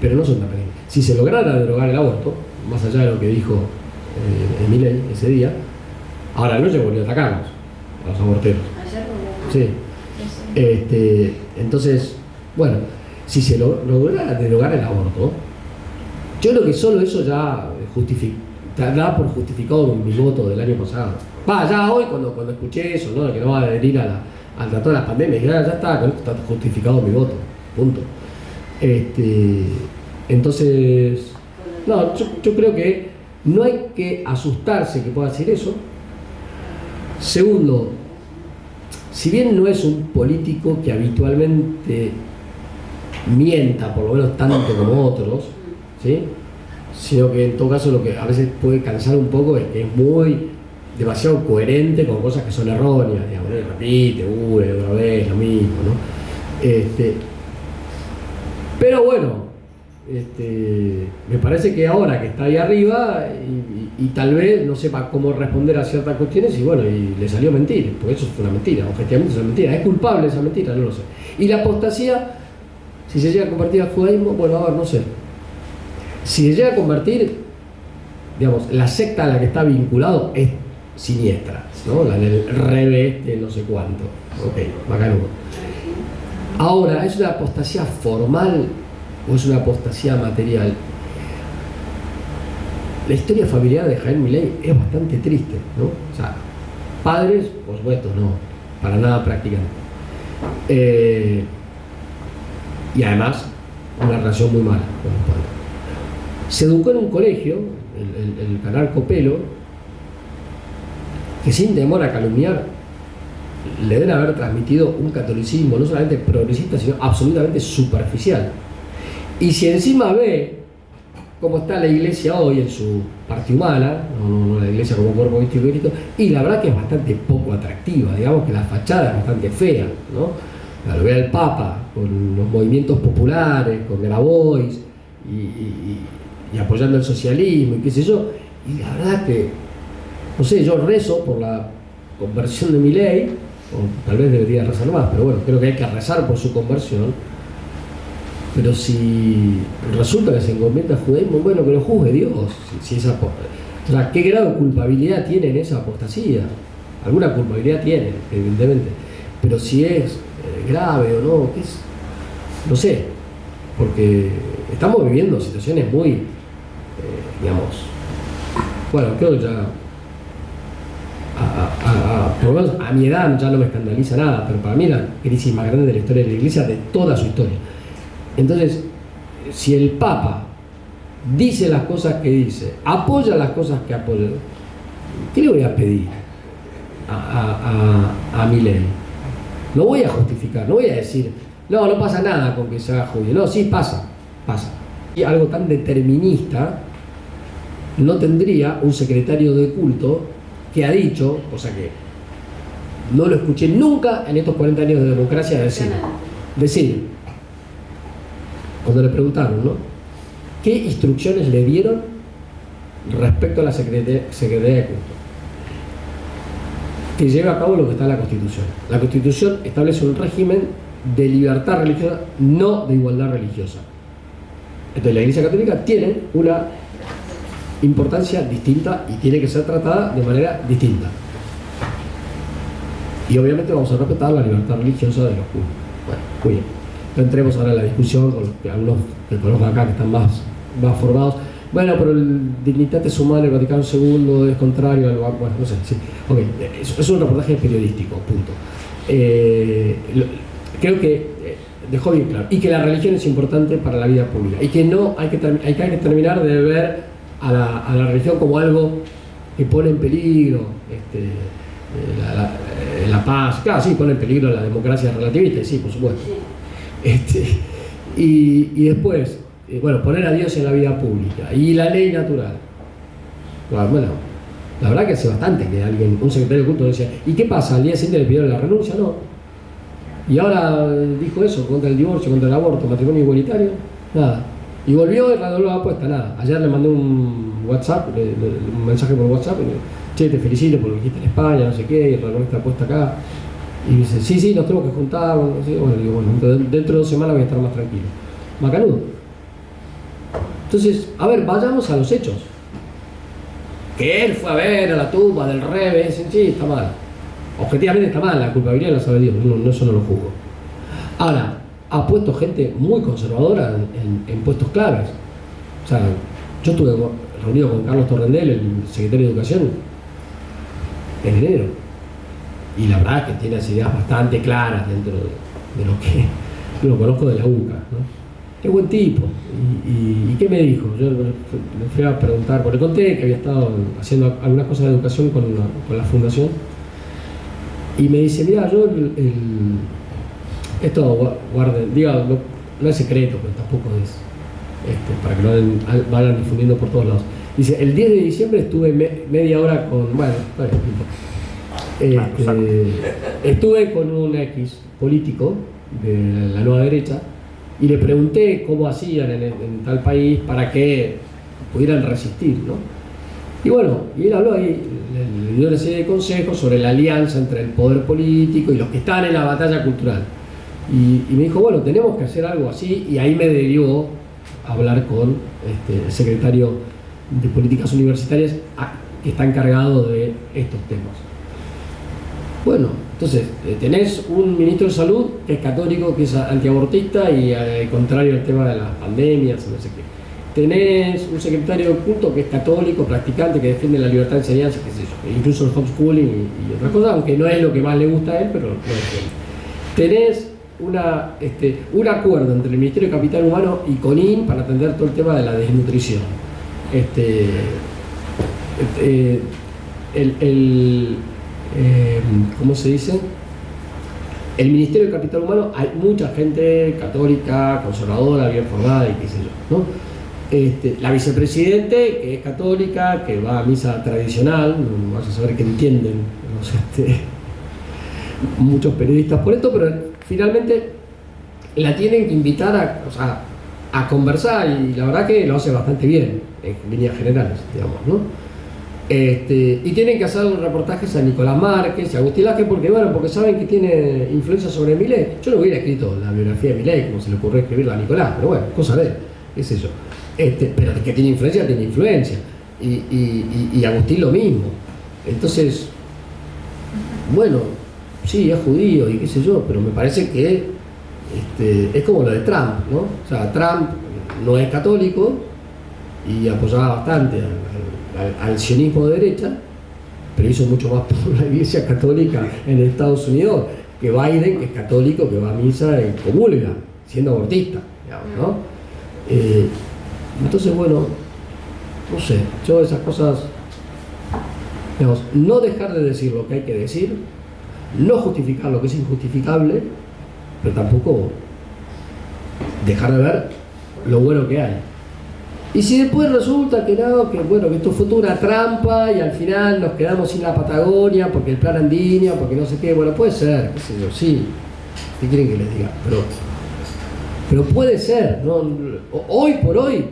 pero no son tan pequeñas. Si se lograra derogar el aborto, más allá de lo que dijo Milei ese día, ahora no se volvió a atacarnos a los aborteros. Sí. Entonces, bueno, si se lograra derogar el aborto, yo creo que solo eso ya da por justificado mi voto del año pasado. Ya hoy cuando escuché eso, ¿no? Que no va a adherir al tratado de las pandemias, ya está, con esto está justificado mi voto, punto. Entonces, no, yo creo que no hay que asustarse que pueda decir eso. Segundo, si bien no es un político que habitualmente mienta, por lo menos tanto como otros, ¿sí? Sino que en todo caso lo que a veces puede cansar un poco es que es demasiado coherente con cosas que son erróneas, digamos, ¿no? Repite otra vez lo mismo, ¿no? Pero bueno, me parece que ahora que está ahí arriba y tal vez no sepa cómo responder a ciertas cuestiones, y bueno, y le salió mentir, porque eso fue una mentira, objetivamente es una mentira, es culpable de esa mentira, no lo sé. Y la apostasía, si se llega a convertir al judaísmo, bueno, a ver, no sé. Si se llega a convertir, digamos, la secta a la que está vinculado es siniestra, ¿no? La del rebe de no sé cuánto. Ok, bacanudo. Ahora, ¿es una apostasía formal o es una apostasía material? La historia familiar de Javier Milei es bastante triste, ¿no? O sea, padres, por supuesto, no, para nada practicantes. Y además, una relación muy mala con los padres. Se educó en un colegio, el canal Copelo, que sin temor a calumniar, le deben haber transmitido un catolicismo no solamente progresista, sino absolutamente superficial. Y si encima ve cómo está la iglesia hoy en su parte humana, no la iglesia como cuerpo místico de Cristo, y la verdad que es bastante poco atractiva, digamos que la fachada es bastante fea, ¿no? Lo ve al Papa con los movimientos populares, con Grabois y apoyando el socialismo y qué sé yo, y la verdad que, no sé, yo rezo por la conversión de Milei, o tal vez debería rezar más, pero bueno, creo que hay que rezar por su conversión. Pero si resulta que se convierte al judaísmo, bueno, que lo juzgue Dios. Si esa, o sea, ¿qué grado de culpabilidad tiene en esa apostasía? Alguna culpabilidad tiene, evidentemente. Pero si es grave o no, ¿qué es? No sé. Porque estamos viviendo situaciones muy, digamos, bueno, creo que ya, por lo menos a mi edad ya no me escandaliza nada, pero para mí la crisis más grande de la historia de la Iglesia, de toda su historia. Entonces, si el Papa dice las cosas que dice, apoya las cosas que apoya, ¿qué le voy a pedir a Milei? No voy a justificar, no voy a decir, no pasa nada con que se haga judío. No, sí pasa. Y algo tan determinista no tendría un secretario de culto que ha dicho, cosa que no lo escuché nunca en estos 40 años de democracia, decir, cuando le preguntaron, ¿no?, ¿qué instrucciones le dieron respecto a la Secretaría de Culto? Que lleve a cabo lo que está en la Constitución. La Constitución establece un régimen de libertad religiosa, no de igualdad religiosa. Entonces la Iglesia Católica tiene una importancia distinta y tiene que ser tratada de manera distinta. Y obviamente vamos a respetar la libertad religiosa de los cultos. Bueno, muy bien. No entremos ahora en la discusión con algunos que conozco acá que están más formados. Bueno, pero el Dignitatis Humanae del Vaticano II es contrario al... Bueno, no sé, sí. Ok, es un reportaje periodístico, punto. Creo que dejó bien claro. Y que la religión es importante para la vida pública. Y que no hay que terminar de ver a la religión como algo que pone en peligro la paz. Claro, sí, pone en peligro la democracia relativista, sí, por supuesto. Y después, bueno, poner a Dios en la vida pública y la ley natural. Bueno, la verdad que hace bastante que un secretario de culto decía, ¿y qué pasa? ¿Al día siguiente le pidieron la renuncia? No. Y ahora dijo eso, contra el divorcio, contra el aborto, matrimonio igualitario, nada. Y volvió y redobló la apuesta, nada. Ayer le mandé un WhatsApp, un mensaje por WhatsApp, che, te felicito por lo que dijiste en España, no sé qué, y redobló esta apuesta acá. Y dice, sí, nos tenemos que juntar, bueno, digo, dentro de 2 semanas voy a estar más tranquilo. Macanudo. Entonces, a ver, vayamos a los hechos. Que él fue a ver a la tumba del Rebe, sí, está mal. Objetivamente está mal, la culpabilidad la sabe Dios, eso no lo juzgo. Ahora, ha puesto gente muy conservadora en puestos claves. O sea, yo estuve reunido con Carlos Torrendel, el secretario de Educación, en enero. Y la verdad es que tiene las ideas bastante claras dentro de lo que yo lo conozco de la UCA, ¿no? Qué buen tipo. ¿Y qué me dijo? Yo le fui a preguntar, porque le conté que había estado haciendo algunas cosas de educación con la fundación. Y me dice, mira, yo esto guarden, diga, no es secreto, pero tampoco es para que lo vayan difundiendo por todos lados. Dice, el 10 de diciembre estuve media hora con, estuve con un X político de la nueva derecha y le pregunté cómo hacían en tal país para que pudieran resistir, ¿no? Y bueno, y él habló ahí, le dio una serie de consejos sobre la alianza entre el poder político y los que están en la batalla cultural. Y me dijo, bueno, tenemos que hacer algo así, y ahí me derivó a hablar con el secretario de Políticas Universitarias que está encargado de estos temas. Bueno, entonces, tenés un ministro de Salud que es católico, que es antiabortista y contrario al tema de las pandemias, no sé qué. Tenés un secretario de culto que es católico, practicante, que defiende la libertad de enseñanza, qué sé yo, incluso el homeschooling y otras cosas, aunque no es lo que más le gusta a él, pero lo defiende. Tenés un acuerdo entre el Ministerio de Capital Humano y CONIN para atender todo el tema de la desnutrición. ¿Cómo se dice? El Ministerio de Capital Humano, hay mucha gente católica, conservadora, bien formada y qué sé yo, ¿no? La vicepresidente, que es católica, que va a misa tradicional, no vas a saber qué entienden muchos periodistas por esto, pero finalmente la tienen que invitar a conversar, y la verdad que lo hace bastante bien, en líneas generales, digamos, ¿no? Y tienen que hacer reportajes a Nicolás Márquez y a Agustín Laje, porque saben que tiene influencia sobre Milei. Yo no hubiera escrito la biografía de Milei, como se le ocurrió escribirla a Nicolás, pero bueno, cosa de él, qué sé yo. Pero que tiene influencia, tiene influencia. Y Agustín lo mismo. Entonces, bueno, sí, es judío y qué sé yo, pero me parece que es como lo de Trump, ¿no? O sea, Trump no es católico y apoyaba bastante al sionismo de derecha, pero hizo mucho más por la Iglesia Católica en Estados Unidos que Biden, que es católico, que va a misa y comulga, siendo abortista, digamos, ¿no? Entonces, bueno, no sé, yo esas cosas Digamos, no dejar de decir lo que hay que decir, no justificar lo que es injustificable, pero tampoco dejar de ver lo bueno que hay. Y si después resulta que no, que bueno, que esto fue toda una trampa y al final nos quedamos sin la Patagonia porque el plan Andina, porque no sé qué, bueno, puede ser, qué sé yo, sí, ¿qué quieren que les diga? Pero puede ser, ¿no? Hoy por hoy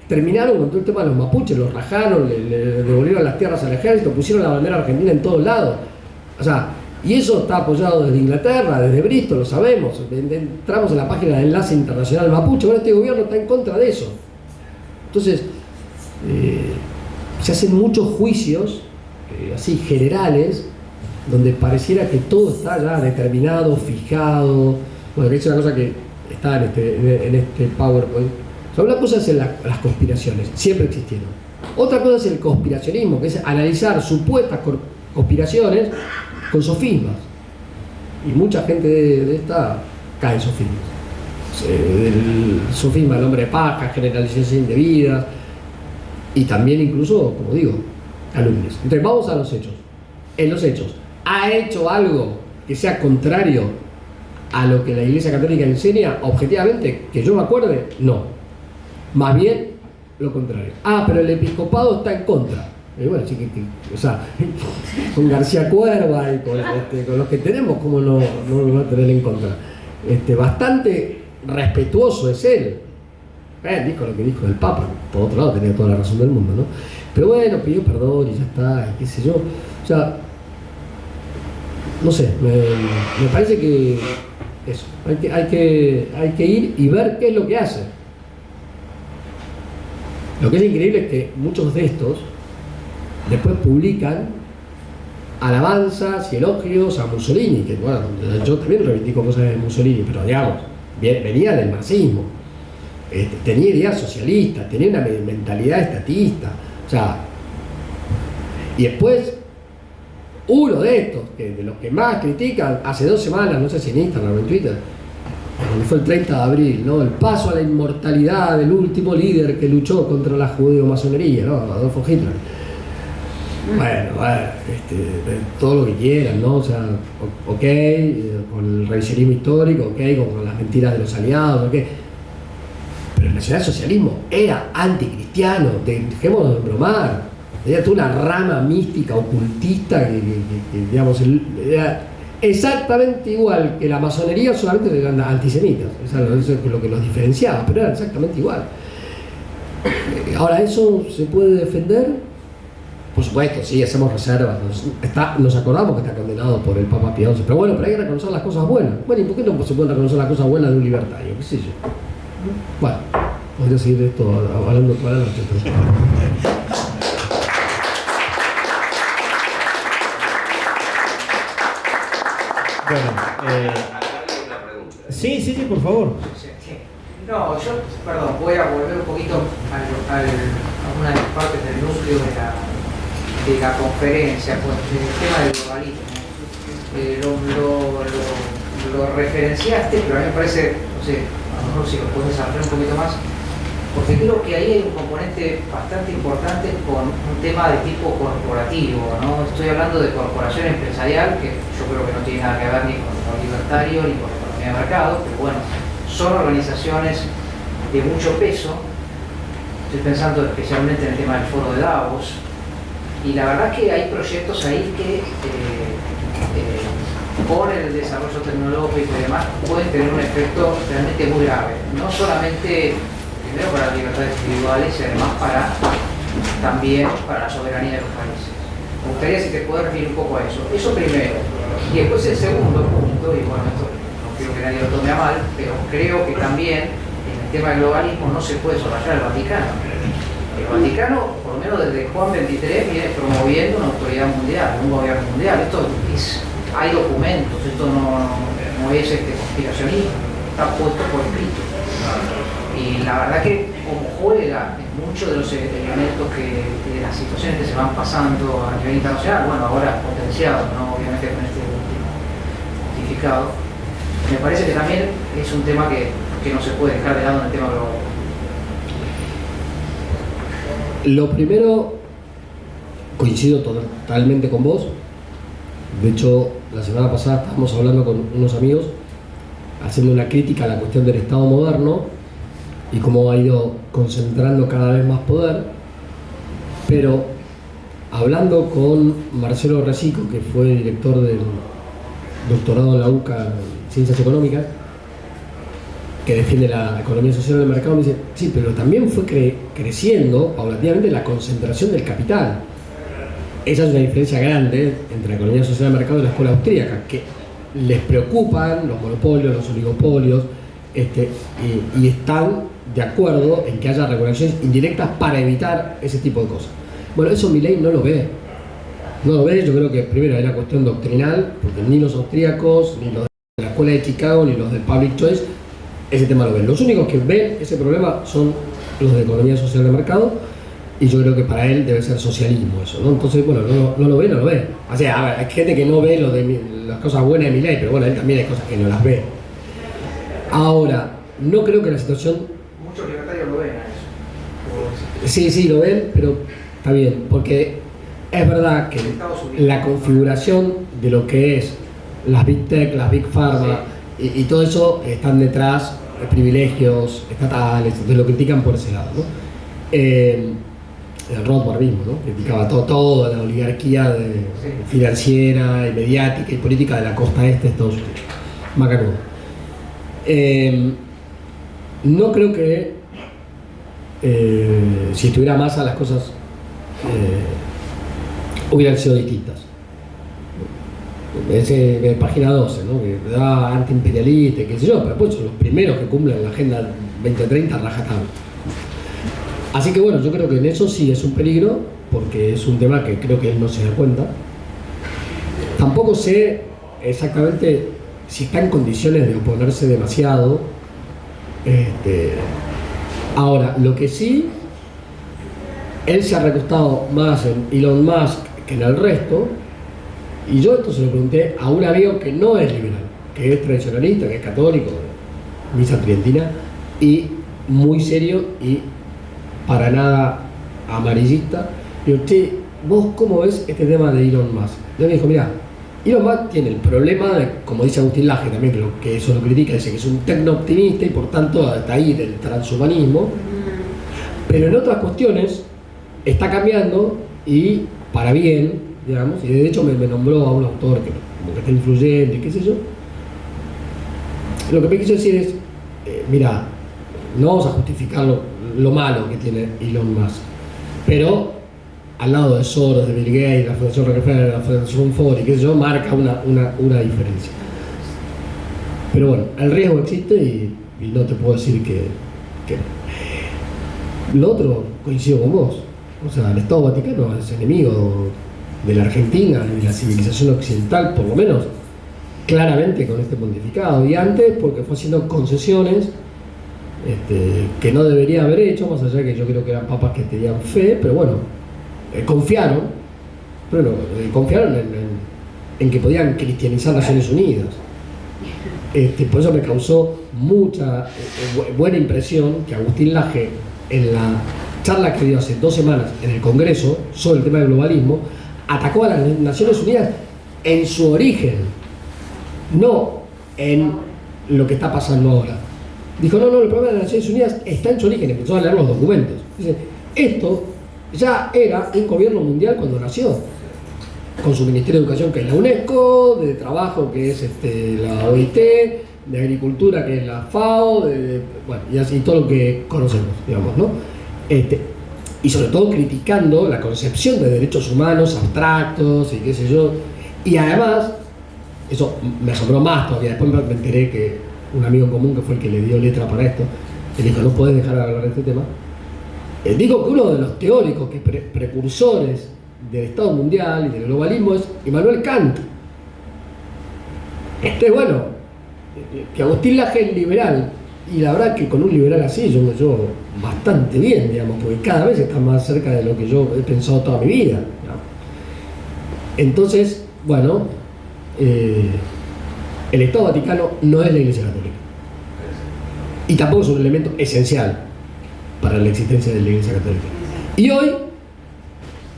terminaron con todo el tema de los mapuches, los rajaron, le devolvieron las tierras al ejército, pusieron la bandera argentina en todos lados. O sea, y eso está apoyado desde Inglaterra, desde Bristol, lo sabemos. Entramos en la página de Enlace Internacional Mapuche, bueno, este gobierno está en contra de eso. Entonces, se hacen muchos juicios, así generales, donde pareciera que todo está ya determinado, fijado. Bueno, que es una cosa que está en este PowerPoint. O sea, una cosa es las conspiraciones, siempre existieron. Otra cosa es el conspiracionismo, que es analizar supuestas conspiraciones con sofismas. Y mucha gente de esta cae en sofismas. El sofisma del hombre de paja, generalizaciones indebidas y también incluso, como digo, calumnias. Entonces vamos a los hechos. En los hechos, ¿ha hecho algo que sea contrario a lo que la Iglesia Católica enseña objetivamente? Que yo me acuerde, no. Más bien lo contrario. Ah, pero el episcopado está en contra. Y bueno, sí, o sea, con García Cuerva y con los que tenemos, ¿cómo no lo va a tener en contra? Bastante respetuoso es él. Dijo lo que dijo del Papa. Por otro lado, tenía toda la razón del mundo, ¿no? Pero bueno, pidió perdón y ya está, y qué sé yo. O sea, no sé, me parece que eso, hay que ir y ver qué es lo que hace. Lo que es increíble es que muchos de estos después publican alabanzas y elogios a Mussolini, que bueno, yo también reivindico cosas de Mussolini, pero digamos, venía del marxismo, tenía ideas socialistas, tenía una mentalidad estatista, o sea, y después uno de estos, de los que más critican, hace 2 semanas, no sé si en Instagram o en Twitter, cuando fue el 30 de abril, ¿no? El paso a la inmortalidad del último líder que luchó contra la judeo-masonería, ¿no? Adolfo Hitler. Bueno, todo lo que quieran, ¿no? O sea, ok, con el revisionismo histórico, ok, con las mentiras de los aliados, ok. Pero el nacionalsocialismo era anticristiano, dejémonos de bromar. Tenía toda una rama mística, ocultista, que digamos, era exactamente igual que la masonería, solamente eran antisemitas. Eso es lo que los diferenciaba, pero era exactamente igual. Ahora, ¿eso se puede defender? Por supuesto, sí, hacemos reservas. Nos acordamos que está condenado por el Papa Pío XI, pero bueno, pero hay que reconocer las cosas buenas. Bueno, ¿y por qué no se pueden reconocer las cosas buenas de un libertario? ¿Qué sé yo? Bueno, podría seguir de esto hablando toda la noche. Bueno, sí, por favor. No, yo, perdón, voy a volver un poquito a una de las partes del núcleo de la conferencia, pues, el tema del globalismo. Lo referenciaste, pero a mí me parece, no sé, a lo mejor si lo puedes desarrollar un poquito más, porque creo que ahí hay un componente bastante importante con un tema de tipo corporativo, ¿no? Estoy hablando de corporación empresarial, que yo creo que no tiene nada que ver ni con lo libertario ni con la economía de mercado, pero bueno, son organizaciones de mucho peso. Estoy pensando especialmente en el tema del foro de Davos, y la verdad que hay proyectos ahí que por el desarrollo tecnológico y demás pueden tener un efecto realmente muy grave, no solamente primero para las libertades individuales y además también para la soberanía de los países. Me gustaría si te puedes referir un poco a eso primero, y después el segundo punto, y bueno, esto no quiero que nadie lo tome a mal, pero creo que también en el tema del globalismo no se puede soslayar el Vaticano. El Vaticano, por lo menos desde Juan XXIII, viene promoviendo una autoridad mundial, un gobierno mundial. Hay documentos, esto no es conspiracionismo, está puesto por escrito. Y la verdad que como juega en muchos de los elementos de las situaciones que se van pasando a nivel internacional, bueno, ahora potenciado, ¿no? Obviamente con este último certificado, me parece que también es un tema que no se puede dejar de lado en el tema global. Lo primero, coincido totalmente con vos. De hecho, la semana pasada estábamos hablando con unos amigos haciendo una crítica a la cuestión del Estado moderno y cómo ha ido concentrando cada vez más poder, pero hablando con Marcelo Recico, que fue director del doctorado en la UCA en Ciencias Económicas, que defiende la economía social del mercado, me dice, sí, pero también fue creciendo paulatinamente la concentración del capital. Esa es una diferencia grande entre la economía social del mercado y la escuela austríaca, que les preocupan los monopolios, los oligopolios, y están de acuerdo en que haya regulaciones indirectas para evitar ese tipo de cosas. Bueno, eso Milei no lo ve. No lo ve, yo creo que primero hay una cuestión doctrinal, porque ni los austríacos, ni los de la escuela de Chicago, ni los del Public Choice, ese tema lo ven. Los únicos que ven ese problema son los de economía social de mercado, y yo creo que para él debe ser socialismo eso, ¿no? Entonces, bueno, no lo ve. O sea, a ver, hay gente que no ve las cosas buenas de Milei, pero bueno, él también hay cosas que no las ve. Ahora, no creo que la situación... Muchos libertarios lo ven a eso. Sí, lo ven, pero está bien, porque es verdad que la configuración de lo que es las Big Tech, las Big Pharma, sí, y todo eso están detrás de privilegios estatales, entonces lo critican por ese lado, ¿no? El Rothbard mismo, ¿no? Criticaba todo la oligarquía financiera y mediática y política de la costa este de Estados Unidos. Macanudo. No creo que si estuviera Massa las cosas hubieran sido distintas. Es página 12, ¿no? Que da antiimperialista y qué sé yo, pero después son los primeros que cumplen la Agenda 2030 rajatabla. Así que bueno, yo creo que en eso sí es un peligro, porque es un tema que creo que él no se da cuenta. Tampoco sé exactamente si está en condiciones de oponerse demasiado. Ahora, lo que sí, él se ha recostado más en Elon Musk que en el resto, y yo esto se lo pregunté a un amigo que no es liberal, que es tradicionalista, que es católico, misa tridentina, y muy serio y para nada amarillista. Digo, che, ¿vos cómo ves este tema de Elon Musk? Yo me dijo, mira, Elon Musk tiene el problema de, como dice Agustín Laje también, que eso lo critica, dice que es un tecno-optimista y por tanto está ahí del transhumanismo, pero en otras cuestiones está cambiando y para bien, digamos, y de hecho me nombró a un autor que como que está influyente y qué sé yo. Lo que me quiso decir es, mira, no vamos a justificar lo malo que tiene Elon Musk, pero al lado de Soros, de Bill Gates, la Fundación Rockefeller, la Fundación Ford y qué sé yo, marca una diferencia. Pero bueno, el riesgo existe y no te puedo decir que no. Lo otro, coincido con vos, o sea, el Estado Vaticano es enemigo de la Argentina y de la civilización occidental, por lo menos claramente con este pontificado, y antes porque fue haciendo concesiones que no debería haber hecho, más allá de que yo creo que eran papas que tenían fe, pero bueno, confiaron en que podían cristianizar Naciones Unidas. Por eso me causó mucha buena impresión que Agustín Laje, en la charla que dio hace 2 semanas en el Congreso sobre el tema del globalismo, atacó a las Naciones Unidas en su origen, no en lo que está pasando ahora. Dijo, no, el problema de las Naciones Unidas está en su origen, empezó a leer los documentos. Dice, esto ya era un gobierno mundial cuando nació, con su Ministerio de Educación, que es la UNESCO, de Trabajo, que es la OIT, de Agricultura, que es la FAO, bueno, y así todo lo que conocemos, digamos, ¿no? Y sobre todo criticando la concepción de derechos humanos abstractos y qué sé yo. Y además, eso me asombró más todavía, después me enteré que un amigo en común, que fue el que le dio letra para esto, le dijo, no podés dejar de hablar de este tema. Digo que uno de los teóricos que precursores del Estado mundial y del globalismo es Immanuel Kant. Bueno, que Agustín Laje es liberal, y la verdad que con un liberal así yo me llevo bastante bien, digamos, porque cada vez está más cerca de lo que yo he pensado toda mi vida, ¿no? Entonces, bueno, el Estado Vaticano no es la Iglesia Católica, y tampoco es un elemento esencial para la existencia de la Iglesia Católica. Y hoy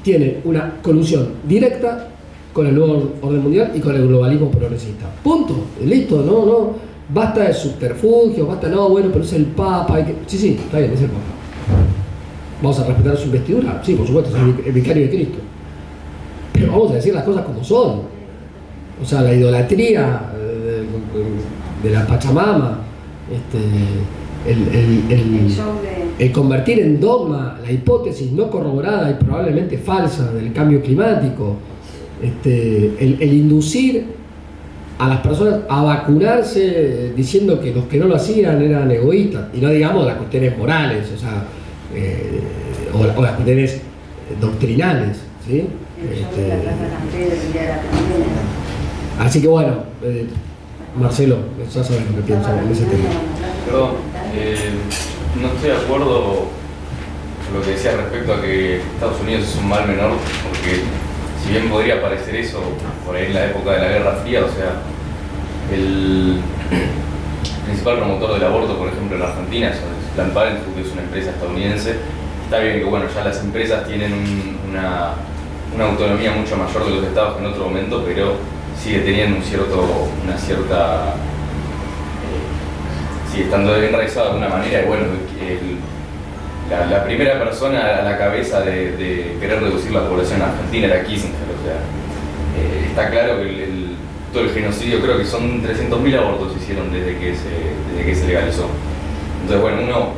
tienen una colusión directa con el nuevo orden mundial y con el globalismo progresista. Punto. Listo, no, basta de subterfugios, basta, no, bueno, pero es el Papa. Sí, está bien, es el Papa. ¿Vamos a respetar su investidura? Sí, por supuesto, es el vicario de Cristo. Pero vamos a decir las cosas como son. O sea, la idolatría de la Pachamama, el convertir en dogma la hipótesis no corroborada y probablemente falsa del cambio climático, el inducir a las personas a vacunarse diciendo que los que no lo hacían eran egoístas, y no digamos las cuestiones morales, o sea, o las cuestiones doctrinales, ¿sí? Así que bueno, Marcelo, ya sabes lo que pienso en ese tema. Perdón, no estoy de acuerdo con lo que decía respecto a que Estados Unidos es un mal menor, porque si bien podría parecer eso por ahí en la época de la Guerra Fría, o sea, el principal promotor del aborto, por ejemplo, en Argentina, es Planned Parenthood, que es una empresa estadounidense. Está bien que bueno, ya las empresas tienen una autonomía mucho mayor de los estados que en otro momento, pero sigue teniendo una cierta sigue estando enraizado de alguna manera. Y bueno, la primera persona a la cabeza de querer reducir la población argentina era Kissinger. O sea, está claro que todo el genocidio, creo que son 300.000 abortos se hicieron desde que se legalizó. Entonces bueno,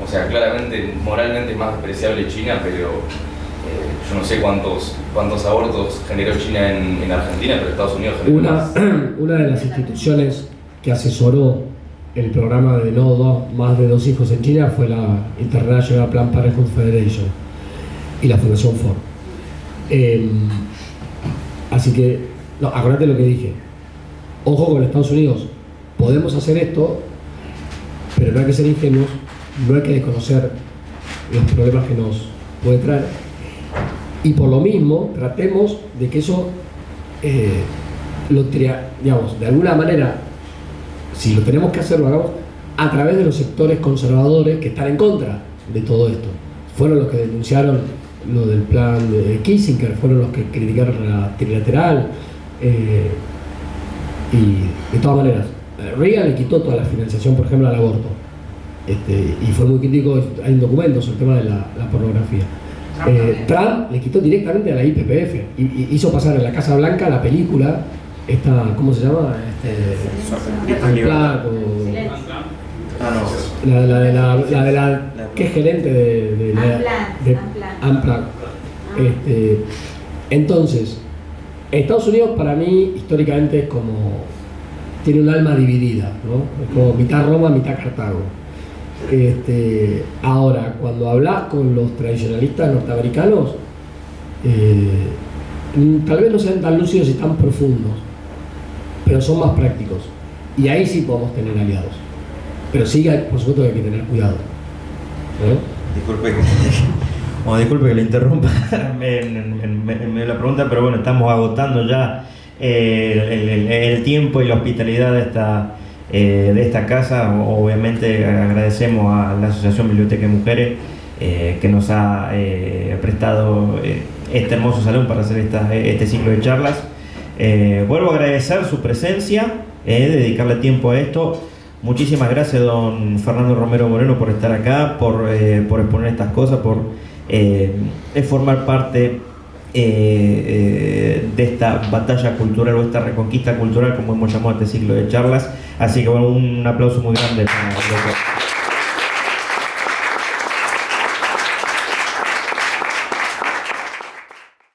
o sea, claramente moralmente es más despreciable China, pero yo no sé cuántos abortos generó China en Argentina, pero Estados Unidos generó más. Una de las instituciones que asesoró el programa de más de 2 hijos en China fue la International Planned Parenthood Federation y la Fundación Ford. Así que, acordate lo que dije. Ojo con Estados Unidos. Podemos hacer esto, pero no hay que ser ingenuos, no hay que desconocer los problemas que nos puede traer. Y por lo mismo, tratemos de que eso, digamos, de alguna manera, si lo tenemos que hacer, lo hagamos a través de los sectores conservadores que están en contra de todo esto. Fueron los que denunciaron lo del plan de Kissinger, fueron los que criticaron la trilateral. Y de todas maneras, Reagan le quitó toda la financiación, por ejemplo, al aborto. Y fue muy crítico, hay un documento sobre el tema de la pornografía. Trump le quitó directamente a la IPPF y hizo pasar en la Casa Blanca la película, ¿cómo se llama? Unplugged, la de la que es gerente de Unplugged. Entonces, Estados Unidos para mí históricamente es como, tiene un alma dividida, ¿no? Es como mitad Roma, mitad Cartago. Ahora, cuando hablas con los tradicionalistas norteamericanos, tal vez no sean tan lúcidos y tan profundos, pero son más prácticos. Y ahí sí podemos tener aliados. Pero sí, por supuesto, que hay que tener cuidado. Disculpe que le interrumpa en medio de la pregunta, pero bueno, estamos agotando ya el tiempo y la hospitalidad de esta casa. Obviamente agradecemos a la Asociación Biblioteca de Mujeres que nos ha prestado este hermoso salón para hacer este ciclo de charlas. Vuelvo a agradecer su presencia, dedicarle tiempo a esto. Muchísimas gracias, don Fernando Romero Moreno, por estar acá, por exponer estas cosas, por formar parte de esta batalla cultural o esta reconquista cultural, como hemos llamado este ciclo de charlas. Así que bueno, un aplauso muy grande para